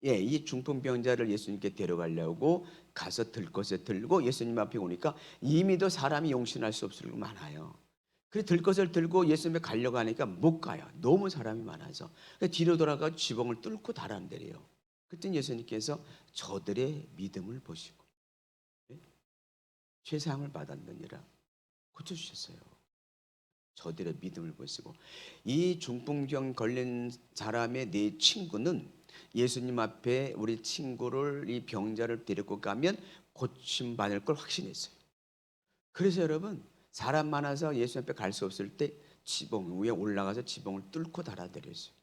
이 중풍병자를 예수님께 데려가려고 가서 들 것을 들고 예수님 앞에 오니까 이미도 사람이 용신할 수 없을 만큼 많아요. 그래 들 것을 들고 예수님에 가려고 하니까 못 가요. 너무 사람이 많아서. 뒤로 돌아가 지붕을 뚫고 달아내려요. 그때 예수님께서 저들의 믿음을 보시고 죄사함을 받았느니라 고쳐주셨어요. 저들의 믿음을 보시고 이 중풍병 걸린 사람의 4친구는 예수님 앞에 우리 친구를 이 병자를 데리고 가면 고침 받을 걸 확신했어요. 그래서 여러분 사람 많아서 예수님 앞에 갈 수 없을 때 지붕 위에 올라가서 지붕을 뚫고 달아드렸어요.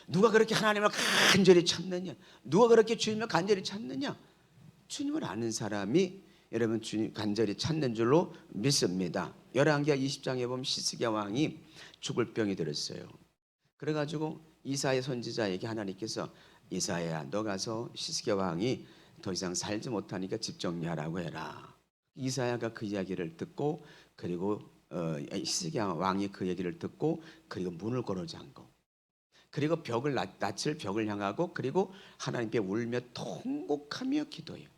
누가 그렇게 하나님을 간절히 찾느냐? 누가 그렇게 주님을 간절히 찾느냐? 주님을 아는 사람이 여러분 주님 간절히 찾는 줄로 믿습니다. 열왕기하 20장에 보면 시스기야 왕이 죽을 병이 들었어요. 그래가지고 이사야 선지자에게 하나님께서 이사야야 너 가서 시스기야 왕이 더 이상 살지 못하니까 집 정리하라고 해라. 이사야가 그 이야기를 듣고 그리고 시스기야 왕이 그 얘기를 듣고 그리고 문을 걸어 잠고 그리고 낯을 벽을 향하고 그리고 하나님께 울며 통곡하며 기도해요.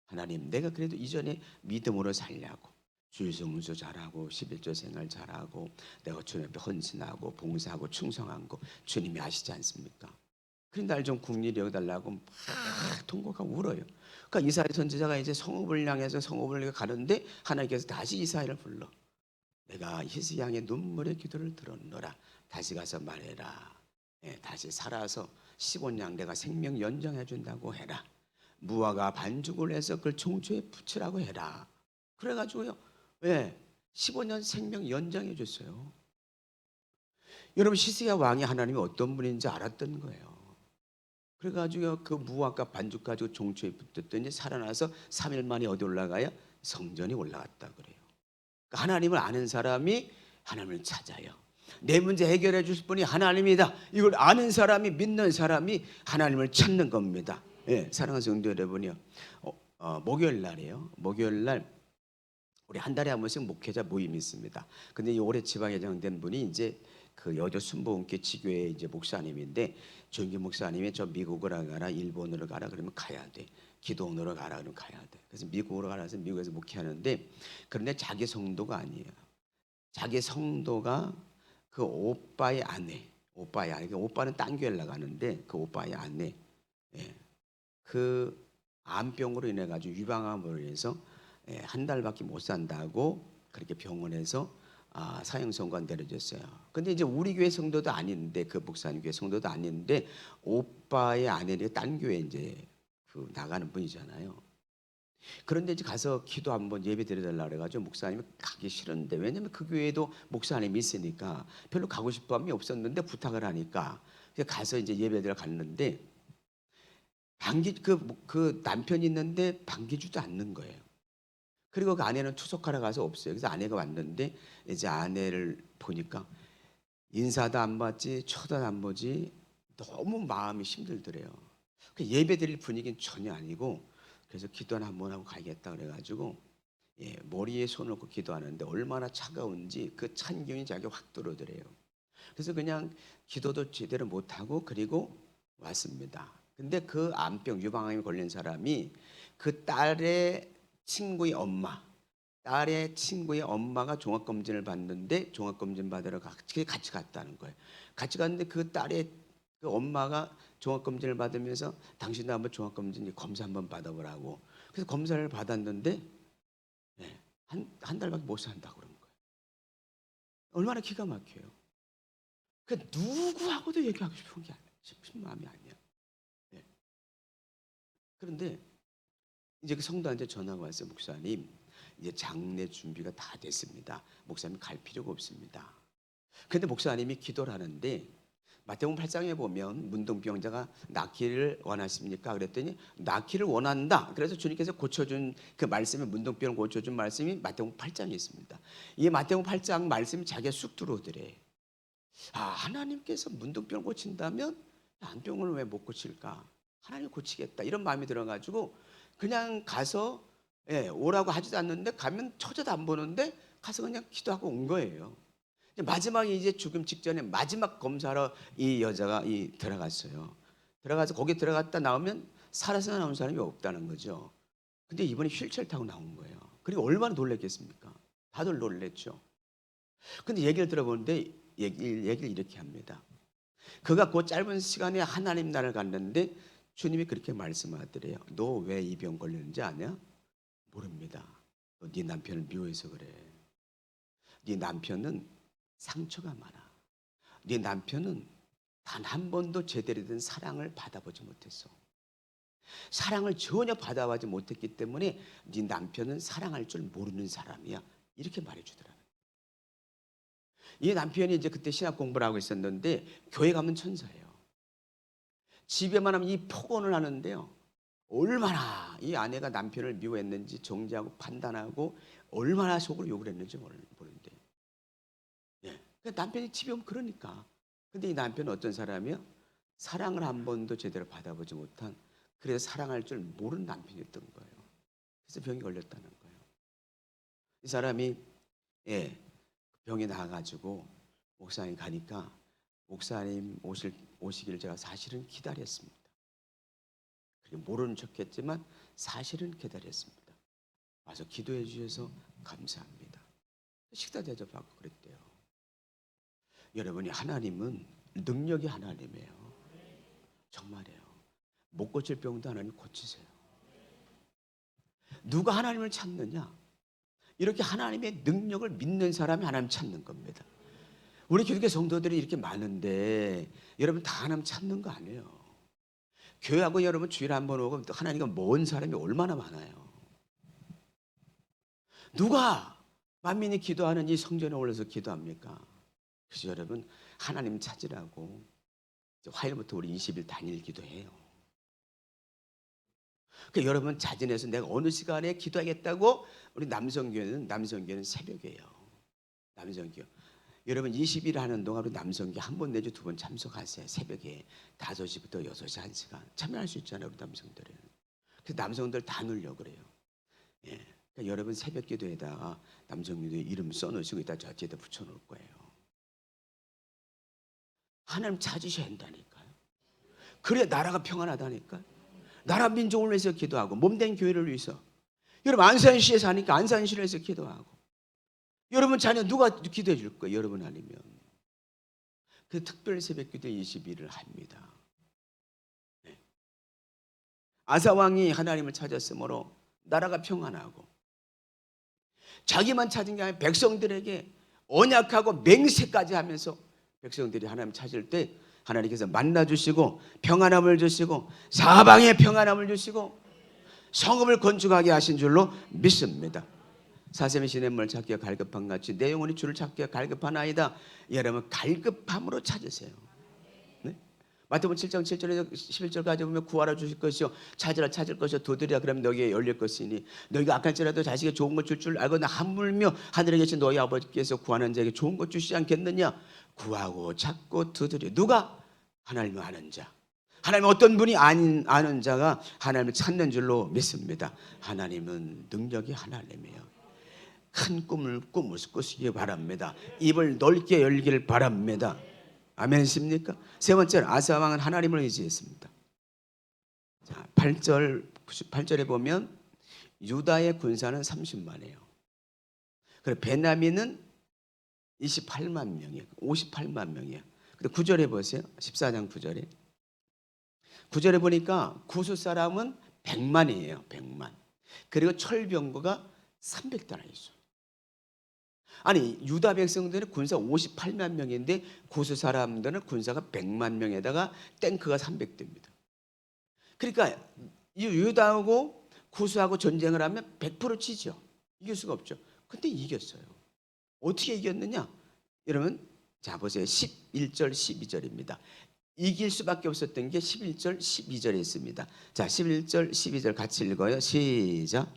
하나님 내가 그래도 이전에 믿음으로 살려고 주일성수 잘하고 11조 생활 잘하고 내가 주님 앞에 헌신하고 봉사하고 충성한 거 주님이 아시지 않습니까? 그런데 날 좀 국리를 여기달라고 막 통곡하고 울어요. 그러니까 이사야 선지자가 이제 성읍을 향해서 성읍을 가는데 하나님께서 다시 이사야를 불러 내가 히스기야의 눈물의 기도를 들었노라. 다시 가서 말해라. 다시 살아서 15년 내가 생명 연장해 준다고 해라. 무화과 반죽을 해서 그걸 종초에 붙이라고 해라. 그래가지고요. 15년 생명 연장해 줬어요. 여러분 히스기야 왕이 하나님이 어떤 분인지 알았던 거예요. 그래가지고 그 무화과 반죽 가지고 종초에 붙였더니 살아나서 3일 만에 어디 올라가요? 성전이 올라갔다 그래요. 그러니까 하나님을 아는 사람이 하나님을 찾아요. 내 문제 해결해 주실 분이 하나님이다. 이걸 아는 사람이 믿는 사람이 하나님을 찾는 겁니다. 사랑하는 성도 여러분이요. 목요일 날이에요. 목요일 날 우리 한 달에 한 번씩 목회자 모임이 있습니다. 근데 이 올해 지방 예정된 분이 이제 그 여주 순복음교회 지교회 이제 목사님인데 조영기 목사님이 저 미국으로 가라 일본으로 가라 그러면 가야 돼. 기도원으로 가라 그러면 가야 돼. 그래서 미국으로 가라서 미국에서 목회하는데 그런데 자기 성도가 아니에요. 자기 성도가 그 오빠의 아내, 그 오빠는 딴 교회를 나가는데 그 오빠의 아내, 그 암병으로 인해 가지고 유방암으로 인해서 한 달밖에 못 산다고 그렇게 병원에서 사형 선고가 내려졌어요. 근데 이제 우리 교회 성도도 아닌데 그 목사님 교회 성도도 아닌데 오빠의 아내는 딴 교회 이제 그 나가는 분이잖아요. 그런데 이제 가서 기도 한번 예배 드려달라 그래가지고 목사님이 가기 싫은데 왜냐면 그 교회에도 목사님이 있으니까 별로 가고 싶은 마음이 없었는데 부탁을 하니까 가서 이제 예배 드려 갔는데 그 남편이 있는데 반기지도 않는 거예요. 그리고 그 아내는 투석하러 가서 없어요. 그래서 아내가 왔는데 이제 아내를 보니까 인사도 안 받지 쳐다도 안 보지 너무 마음이 힘들더래요. 예배 드릴 분위기는 전혀 아니고 그래서 기도는 한번 하고 가야겠다 그래가지고 머리에 손을 얹고 기도하는데 얼마나 차가운지 그 찬 기운이 자기 확 들어오더래요. 그래서 그냥 기도도 제대로 못하고 그리고 왔습니다. 근데 그 암병 유방암에 걸린 사람이 그 딸의 친구의 엄마가 종합검진을 받는데 종합검진 받으러 같이 갔다는 거예요. 같이 갔는데 그 딸의 그 엄마가 종합검진을 받으면서 당신도 한번 종합검진 검사 한번 받아보라고. 그래서 검사를 받았는데 한 달밖에 못 산다고 그러는 거예요. 얼마나 기가 막혀요. 그 누구하고도 얘기하고 싶은 마음이 아니야. 그런데 이제 그 성도한테 전화가 왔어요. 목사님, 이제 장례 준비가 다 됐습니다. 목사님 갈 필요가 없습니다. 그런데 목사님이 기도를 하는데 마태복음 8장에 보면 문둥병자가 낫기를 원하십니까? 그랬더니 낫기를 원한다. 그래서 주님께서 고쳐준 그 말씀이 문둥병을 고쳐준 말씀이 마태복음 8장에 있습니다. 이 마태복음 8장 말씀이 자기가 쑥 들어오더래. 하나님께서 문둥병을 고친다면 암병을 왜 못 고칠까? 하나님 고치겠다 이런 마음이 들어가지고 그냥 가서 예, 오라고 하지도 않는데 가면 쳐져도 안 보는데 가서 그냥 기도하고 온 거예요. 마지막에 이제 죽음 직전에 마지막 검사로 이 여자가 들어갔어요. 들어가서 거기 들어갔다 나오면 살아서 나온 사람이 없다는 거죠. 근데 이번에 휠체어 타고 나온 거예요. 그리고 얼마나 놀랬겠습니까? 다들 놀랬죠. 근데 얘기를 들어보는데 얘기를 이렇게 합니다. 그가 그 짧은 시간에 하나님 나라를 갔는데 주님이 그렇게 말씀하더래요. 너 왜 이 병 걸렸는지 아냐? 모릅니다. 너 네 남편을 미워해서 그래. 네 남편은 상처가 많아. 네 남편은 단 한 번도 제대로 된 사랑을 받아보지 못했어. 사랑을 전혀 받아보지 못했기 때문에 네 남편은 사랑할 줄 모르는 사람이야. 이렇게 말해주더라고요. 이 남편이 이제 그때 신학 공부를 하고 있었는데 교회 가면 천사예요. 집에만 하면 이 폭언을 하는데요. 얼마나 이 아내가 남편을 미워했는지 정죄하고 판단하고 얼마나 속으로 욕을 했는지 모르는데. 예. 남편이 집에 오면 그러니까. 근데 이 남편은 어떤 사람이요? 사랑을 한 번도 제대로 받아보지 못한, 그래서 사랑할 줄 모르는 남편이었던 거예요. 그래서 병이 걸렸다는 거예요. 이 사람이 예, 병이 나가지고 목사님 가니까 목사님 오시길 제가 사실은 기다렸습니다. 모르는 척했지만 사실은 기다렸습니다. 와서 기도해 주셔서 감사합니다. 식사 대접하고 그랬대요. 여러분이 하나님은 능력이 하나님이에요. 정말이에요. 못 고칠 병도 하나님 고치세요. 누가 하나님을 찾느냐? 이렇게 하나님의 능력을 믿는 사람이 하나님 찾는 겁니다. 우리 기독교 성도들이 이렇게 많은데 여러분 다 하나님 찾는 거 아니에요. 교회하고 여러분 주일에 한 번 오고 하나님과 먼 사람이 얼마나 많아요. 누가 만민이 기도하는 이 성전에 올라서 기도합니까? 그래서 여러분 하나님 찾으라고 화요일부터 우리 20일 단일 기도해요. 그러니까 여러분 자진해서 내가 어느 시간에 기도하겠다고. 우리 남성교회는 새벽이에요. 남성교. 여러분 20일 하는 동안 우리 남성교 한 번 내지 두 번 참석하세요. 새벽에 5시부터 6시 1시간 참여할 수 있잖아요. 우리 남성들은. 그래서 남성들 다 넣으려고 그래요. 예. 그러니까 여러분 새벽 기도에다가 남성교회 이름 써놓으시고 이따 저 뒤에다 붙여놓을 거예요. 하나님 찾으셔야 한다니까요. 그래야 나라가 평안하다니까요. 나라 민족을 위해서 기도하고 몸된 교회를 위해서. 여러분 안산시에 사니까 안산시를 위해서 기도하고. 여러분 자녀 누가 기도해 줄 거예요? 여러분 아니면. 그 특별 새벽 기도 20일을 합니다. 네. 아사 왕이 하나님을 찾았으므로 나라가 평안하고, 자기만 찾은 게 아니라 백성들에게 언약하고 맹세까지 하면서 백성들이 하나님 찾을 때 하나님께서 만나주시고 평안함을 주시고 사방에 평안함을 주시고 성읍을 건축하게 하신 줄로 믿습니다. 사슴이 시냇물을 찾기가 갈급한 같이 내 영혼이 주를 찾기가 갈급하나이다. 여러분 갈급함으로 찾으세요. 네? 마태복음 7장 7절에서 11절까지 보면 구하라 주실 것이요 찾으라 찾을 것이요 두드리라 그러면 너희에게 열릴 것이니 너희가 악할지라도 자식에게 좋은 것 줄 줄 알거나 하물며 하늘에 계신 너희 아버지께서 구하는 자에게 좋은 것 주시지 않겠느냐. 구하고 찾고 두드리. 누가? 하나님을 아는 자. 하나님 어떤 분이 아는 자가 하나님을 찾는 줄로 믿습니다. 하나님은 능력이 하나님이에요. 큰 꿈을 꾸시기 바랍니다. 입을 넓게 열기를 바랍니다. 아멘십니까? 세 번째는 아사 왕은 하나님을 의지했습니다. 자, 8절에 보면 유다의 군사는 30만이에요. 그리고 베냐민은 28만 명이에요. 58만 명이에요. 근데 9절에 보세요. 14장 9절에. 9절에 보니까 구수 사람은 100만이에요. 100만. 그리고 철병거가 300대나 있어요. 아니 유다 백성들은 군사 58만 명인데 구수 사람들은 군사가 100만 명에다가 탱크가 300대입니다. 그러니까 이 유다하고 구수하고 전쟁을 하면 100% 치죠. 이길 수가 없죠. 근데 이겼어요. 어떻게 이겼느냐? 여러분 자 보세요. 11절 12절입니다. 이길 수밖에 없었던 게 11절 12절에 있습니다. 자 11절 12절 같이 읽어요. 시작.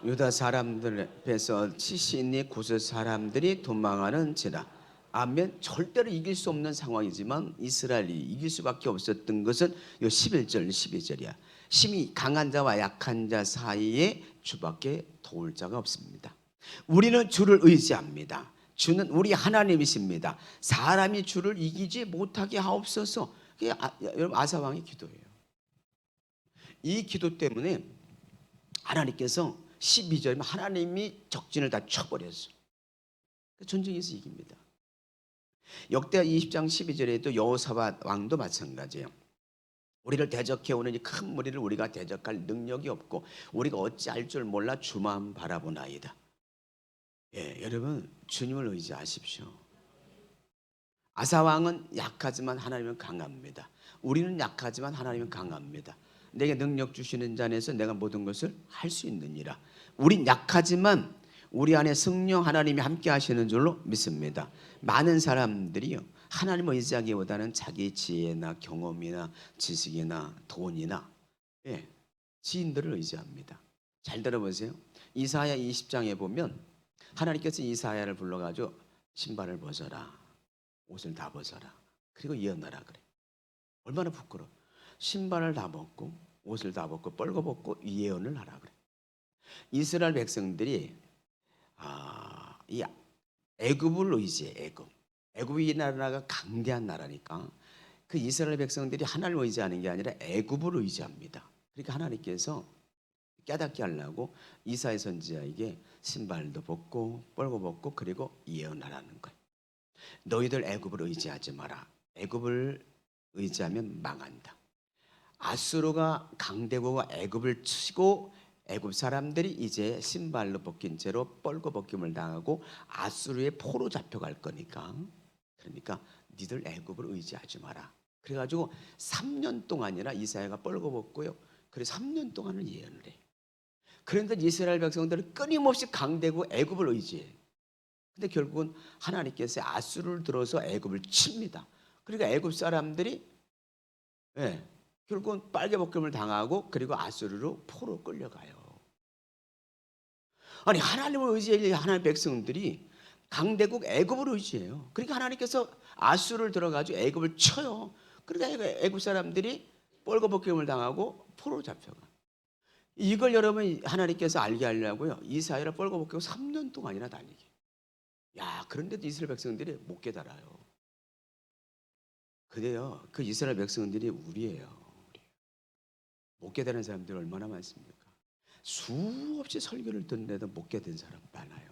유다 사람들 앞에서 치신이 구스 사람들이 도망하는지라. 아멘. 절대로 이길 수 없는 상황이지만 이스라엘이 이길 수밖에 없었던 것은 요 11절 12절이야. 심히 강한 자와 약한 자 사이에 주밖에 도울 자가 없습니다. 우리는 주를 의지합니다. 주는 우리 하나님이십니다. 사람이 주를 이기지 못하게 하옵소서. 그게 여러분 아사 왕의 기도예요. 이 기도 때문에 하나님께서 12절에 하나님이 적진을 다 쳐버렸어. 전쟁에서 이깁니다. 역대하 20장 12절에도 여호사밧 왕도 마찬가지예요. 우리를 대적해오는 이 큰 무리를 우리가 대적할 능력이 없고 우리가 어찌할 줄 몰라 주만 바라보나이다. 예, 여러분 주님을 의지하십시오. 아사왕은 약하지만 하나님은 강합니다. 우리는 약하지만 하나님은 강합니다. 내게 능력 주시는 자 안에서 내가 모든 것을 할 수 있느니라. 우린 약하지만 우리 안에 성령 하나님이 함께 하시는 줄로 믿습니다. 많은 사람들이요 하나님을 의지하기보다는 자기 지혜나 경험이나 지식이나 돈이나 지인들을 의지합니다. 잘 들어보세요. 이사야 20장에 보면 하나님께서 이사야를 불러가지고 신발을 벗어라, 옷을 다 벗어라, 그리고 예언하라 그래. 얼마나 부끄러워. 신발을 다 벗고 옷을 다 벗고 뻘거벗고 예언을 하라 그래. 이스라엘 백성들이 이 애굽을 의지해. 애굽이 이 나라가 강대한 나라니까 그 이스라엘 백성들이 하나님을 의지하는 게 아니라 애굽을 의지합니다. 그러니까 하나님께서 깨닫게 하려고 이사야 선지자에게 신발도 벗고 뻘거벗고 그리고 예언하라는 거예요. 너희들 애굽을 의지하지 마라. 애굽을 의지하면 망한다. 아수르가 강대국과 애굽을 치고 애굽 사람들이 이제 신발로 벗긴 채로 뻘거벗김을 당하고 아수르의 포로 잡혀갈 거니까, 그러니까 니들 애굽을 의지하지 마라. 그래가지고 3년 동안이나 이사야가 뻘거벗고요. 그래서 3년 동안은 예언을 해. 그런데 이스라엘 백성들은 끊임없이 강대국 애굽을 의지해. 근데 결국은 하나님께서 아수르를 들어서 애굽을 칩니다. 그러니까 애굽 사람들이 결국은 빨개벗김을 당하고 그리고 아수르로 포로 끌려가요. 아니 하나님을 의지할 하나님의 백성들이 강대국 애굽을 의지해요. 그러니까 하나님께서 아수르를 들어가지고 애굽을 쳐요. 그러니까 애굽 사람들이 뻘거벗김을 당하고 포로 잡혀가. 이걸 여러분 하나님께서 알게 하려고요. 이사야를 뻘거벗기고 3년 동안이나 다니게. 야, 그런데도 이스라엘 백성들이 못 깨달아요. 그래요. 그 이스라엘 백성들이 우리예요. 못 깨달은 사람들이 얼마나 많습니까? 수없이 설교를 듣는데도 못 깨달은 사람 많아요.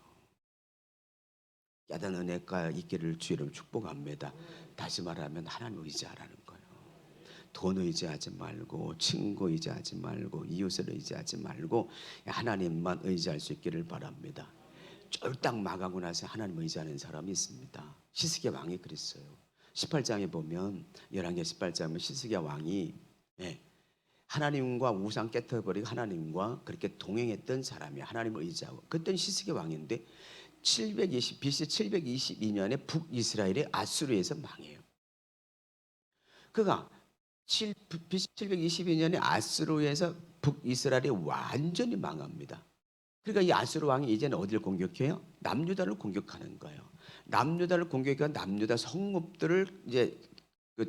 깨닫는 은혜가 있기를 주 이름 축복합니다. 다시 말하면 하나님 의지하라는 거예요. 돈 의지하지 말고 친구 의지하지 말고 이웃을 의지하지 말고 하나님만 의지할 수 있기를 바랍니다. 쫄딱 망하고 나서 하나님 의지하는 사람이 있습니다. 시스기야 왕이 그랬어요. 18장에 보면 열왕기 18장에 시스기야 왕이 하나님과 우상 깨트려버리고 하나님과 그렇게 동행했던 사람이 하나님을 의지하고 그때 시스기야 왕인데 BC 722년에 북이스라엘이 아수르에서 망해요. 그가 BC 722년에 아수르에서 북이스라엘이 완전히 망합니다. 그러니까 이 아수르 왕이 이제는 어디를 공격해요? 남유다를 공격하는 거예요. 남유다를 공격해서 남유다 성읍들을 이제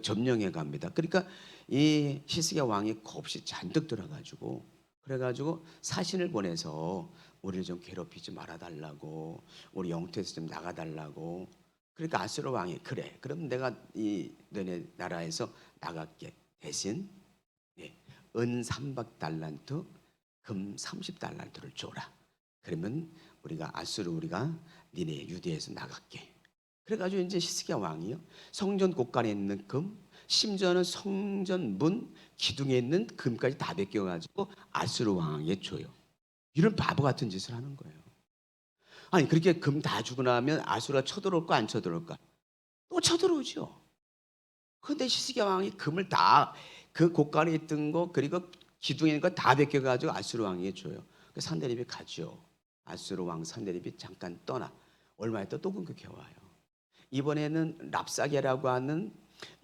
점령해 갑니다. 그러니까 이 히스기야 왕이 겁이 잔뜩 들어가지고 그래가지고 사신을 보내서 우리를 좀 괴롭히지 말아달라고, 우리 영토에서 좀 나가달라고. 그러니까 아수르 왕이 그래, 그럼 내가 이 너네 나라에서 나갈게. 대신 은 300달란트, 금 30달란트를 줘라. 그러면 우리가 우리가 니네 유대에서 나갈게. 그래가지고 이제 히스기야 왕이요 성전 곳간에 있는 금, 심지어는 성전 문 기둥에 있는 금까지 다 베껴가지고 아수르 왕에게 줘요. 이런 바보 같은 짓을 하는 거예요. 아니 그렇게 금 다 주고 나면 아수르가 쳐들어올까 안 쳐들어올까? 또 쳐들어오죠. 그런데 히스기야 왕이 금을 다 그 곳간에 있던 거 그리고 기둥에 있는 거 다 베껴가지고 아수르 왕에게 줘요. 그 산데립이 가죠. 아수르 왕 산데립이 잠깐 떠나 얼마 있다 또 공격해 와요. 이번에는 랍사게라고 하는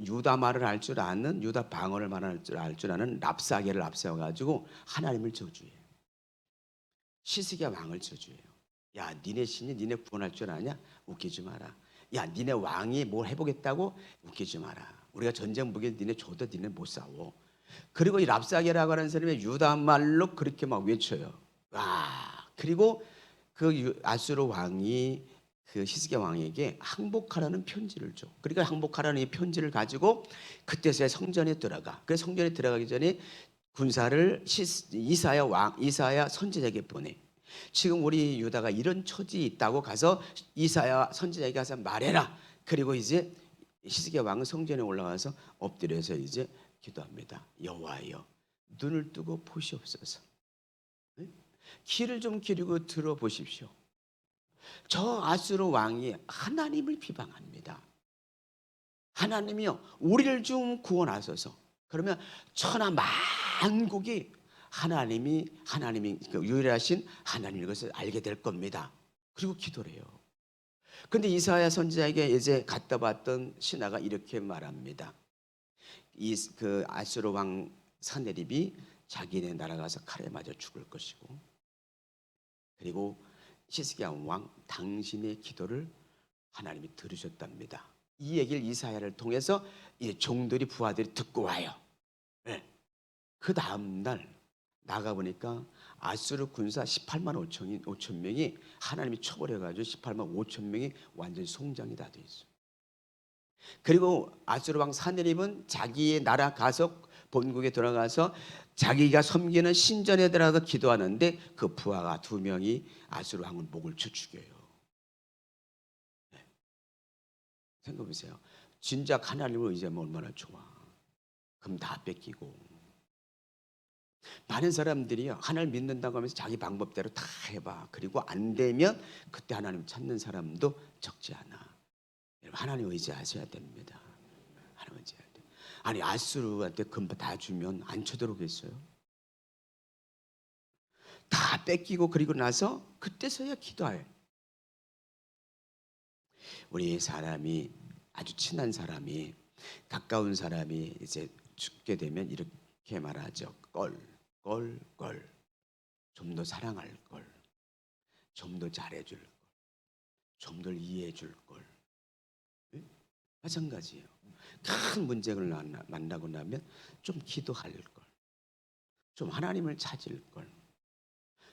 유다 말을 할 줄 아는, 유다 방언을 말할 줄 아는 랍사게를 앞세워가지고 하나님을 저주해요. 시스기야 왕을 저주해요. 야, 니네 신이 니네 구원할 줄 아냐? 웃기지 마라. 야, 니네 왕이 뭘 해보겠다고? 웃기지 마라. 우리가 전쟁 무기를 니네 줘도 니네 못 싸워. 그리고 이 랍사게라고 하는 사람이 유다 말로 그렇게 막 외쳐요. 와, 그리고 그 아수르 왕이 그 히스기야 왕에게 항복하라는 편지를 줘. 그러니까 항복하라는 이 편지를 가지고 그때서야 성전에 들어가. 그래서 성전에 들어가기 전에 군사를 이사야 선지자에게 보내. 지금 우리 유다가 이런 처지에 있다고 가서 이사야 선지자에게 가서 말해라. 그리고 이제 히스기야 왕은 성전에 올라가서 엎드려서 이제 기도합니다. 여호와여, 눈을 뜨고 보시옵소서. 귀를 좀 기울이고 들어보십시오. 저 아수르 왕이 하나님을 비방합니다. 하나님이요, 우리를 좀 구원하소서. 그러면 천하 만국이 하나님이 그 유일하신 하나님인 것을 알게 될 겁니다. 그리고 기도를 해요. 근데 이사야 선지자에게 이제 갖다 봤던 신하가 이렇게 말합니다. 그 아수르 왕 사네립이 자기네 나라가서 칼에 맞아 죽을 것이고, 그리고 히스기야 왕 당신의 기도를 하나님이 들으셨답니다. 이 얘기를 이사야를 통해서 이 종들이 부하들이 듣고 와요. 네. 그 다음 날 나가 보니까 아수르 군사 18만 5천 명이 하나님이 처벌해가지고 18만 5천 명이 완전히 송장이 다 돼 있어요. 그리고 아수르 왕 사네립은 자기의 나라 가서 본국에 들어가서 자기가 섬기는 신전에 들어가서 기도하는데 그 부하가 2명이 아수르 왕을 목을 쳐 죽여요. 네. 생각해 보세요. 진작 하나님을 의지하면 얼마나 좋아. 그럼 다 뺏기고. 많은 사람들이요, 하나님 믿는다고 하면서 자기 방법대로 다 해봐. 그리고 안 되면 그때 하나님 찾는 사람도 적지 않아. 여러분, 하나님 의지하셔야 됩니다. 하나님 의지해야 돼. 아니, 아수르한테 금방 다 주면 안 쳐들어오겠어요? 다 뺏기고 그리고 나서 그때서야 기도해. 우리 사람이, 아주 친한 사람이, 가까운 사람이 이제 죽게 되면 이렇게 말하죠. 걸. 좀 더 사랑할 걸. 좀 더 잘해줄 걸. 좀 더 이해해줄 걸. 네? 마찬가지예요. 큰 문제를 만나고 나면 좀 기도할 걸. 좀 하나님을 찾을 걸.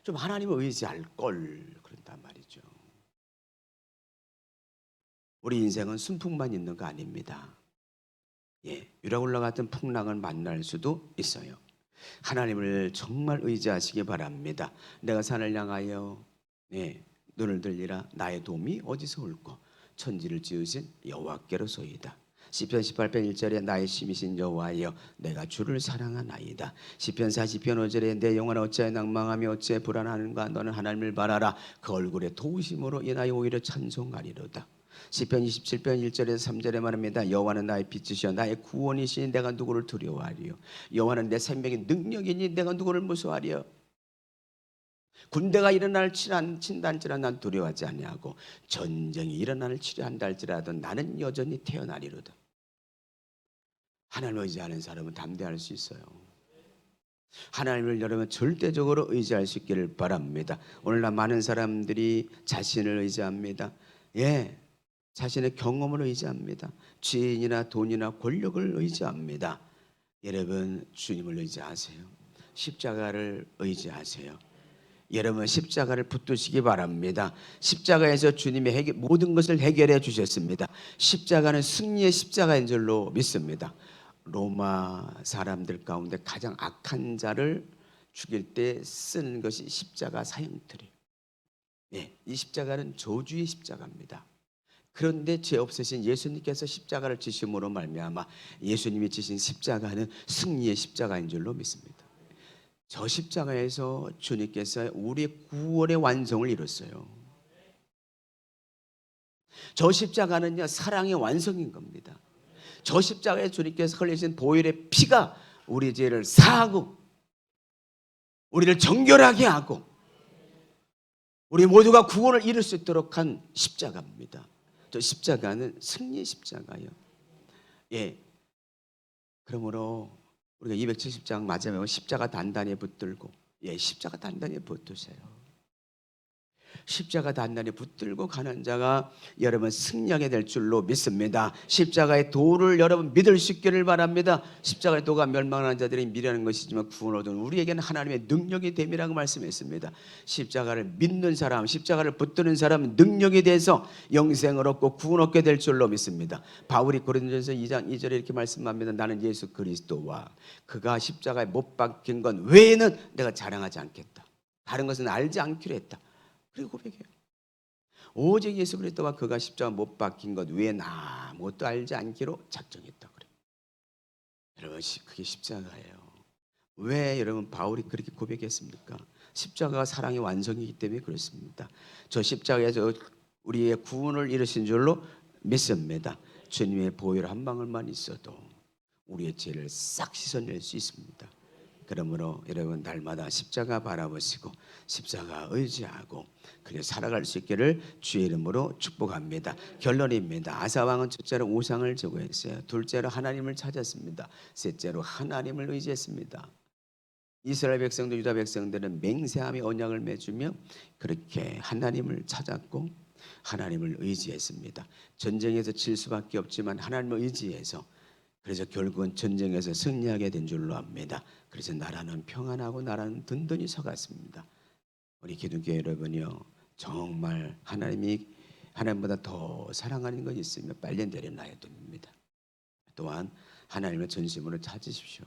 좀 하나님을 의지할 걸. 그런단 말이죠. 우리 인생은 순풍만 있는 거 아닙니다. 예, 유라굴라 같은 풍랑을 만날 수도 있어요. 하나님을 정말 의지하시기 바랍니다. 내가 산을 향하여 눈을 들리라. 나의 도움이 어디서 올꼬? 천지를 지으신 여호와께로소이다. 시편 18편 1절에 나의 힘이신 여호와여, 내가 주를 사랑하나이다. 시편 40편 5절에 내 영혼 어찌하여 낭망하며 어찌하여 불안하는가? 너는 하나님을 바라라. 그 얼굴의 도우심으로 인하여 오히려 찬송하리로다. 시편 27편 1절에서 3절에 말합니다. 여호와는 나의 빛이시여 나의 구원이시니 내가 누구를 두려워하리요? 여호와는 내 생명의 능력이니 내가 누구를 무서워하리요? 군대가 일어날 친다 할지라도 난 두려워하지 아니하고 전쟁이 일어날 치료한다 할지라도 나는 여전히 태어나리로다. 하나님을 의지하는 사람은 담대할 수 있어요. 하나님을 여러분 절대적으로 의지할 수 있기를 바랍니다. 오늘날 많은 사람들이 자신을 의지합니다. 예, 자신의 경험을 의지합니다. 지인이나 돈이나 권력을 의지합니다. 여러분, 주님을 의지하세요. 십자가를 의지하세요. 여러분, 십자가를 붙드시기 바랍니다. 십자가에서 주님이 모든 것을 해결해 주셨습니다. 십자가는 승리의 십자가인 줄로 믿습니다. 로마 사람들 가운데 가장 악한 자를 죽일 때 쓰는 것이 십자가 사형틀이에요. 네, 이 십자가는 저주의 십자가입니다. 그런데 죄 없으신 예수님께서 십자가를 지심으로 말미암아 예수님이 지신 십자가는 승리의 십자가인 줄로 믿습니다. 저 십자가에서 주님께서 우리의 구원의 완성을 이뤘어요. 저 십자가는요, 사랑의 완성인 겁니다. 저 십자가에 주님께서 흘리신 보혈의 피가 우리 죄를 사하고 우리를 정결하게 하고 우리 모두가 구원을 이룰 수 있도록 한 십자가입니다. 저 십자가는 승리의 십자가예요. 예. 그러므로 우리가 270장 맞으면 십자가 단단히 붙들고, 예, 십자가 단단히 붙드세요. 십자가 단단히 붙들고 가는 자가 여러분 승리하게 될 줄로 믿습니다. 십자가의 도를 여러분 믿을 수 있기를 바랍니다. 십자가의 도가 멸망하는 자들이 미라는 것이지만 구원 얻은 우리에게는 하나님의 능력이 됨이라고 말씀했습니다. 십자가를 믿는 사람, 십자가를 붙드는 사람은 능력이 돼서 영생을 얻고 구원 얻게 될 줄로 믿습니다. 바울이 고린도전서 2장 2절에 이렇게 말씀합니다. 나는 예수 그리스도와 그가 십자가에 못 박힌 것 외에는 내가 자랑하지 않겠다. 다른 것은 알지 않기로 했다. 그리고 고백해요. 오직 예수 그리스도와 그가 십자가 못 박힌 것 외에 아무것도 알지 않기로 작정했다 그래요. 여러분 그게 십자가예요. 왜 여러분 바울이 그렇게 고백했습니까? 십자가가 사랑의 완성이기 때문에 그렇습니다. 저 십자가에서 우리의 구원을 이루신 줄로 믿습니다. 주님의 보혈 한 방울만 있어도 우리의 죄를 싹 씻어낼 수 있습니다. 그러므로 여러분 날마다 십자가 바라보시고 십자가 의지하고 그래서 살아갈 수 있기를 주의 이름으로 축복합니다. 결론입니다. 아사왕은 첫째로 우상을 제거했어요. 둘째로 하나님을 찾았습니다. 셋째로 하나님을 의지했습니다. 이스라엘 백성들 유다 백성들은 맹세함의 언약을 맺으며 그렇게 하나님을 찾았고 하나님을 의지했습니다. 전쟁에서 질 수밖에 없지만 하나님을 의지해서 그래서 결국은 전쟁에서 승리하게 된 줄로 압니다. 그래서 나라는 평안하고 나라는 든든히 서갔습니다. 우리 기독교 여러분이요, 정말 하나님보다 더 사랑하는 것이 있으면 빨리 내려놔야 됩니다. 또한 하나님을 전심으로 찾으십시오.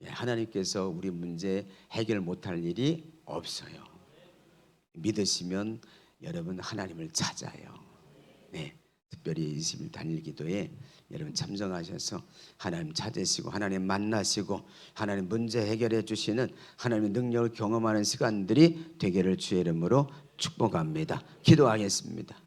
하나님께서 우리 문제 해결 못할 일이 없어요. 믿으시면 여러분 하나님을 찾아요. 네. 특별히 20일 단일 기도에 여러분 참석하셔서 하나님 찾으시고 하나님 만나시고 하나님 문제 해결해 주시는 하나님의 능력을 경험하는 시간들이 되기를 주의 이름으로 축복합니다. 기도하겠습니다.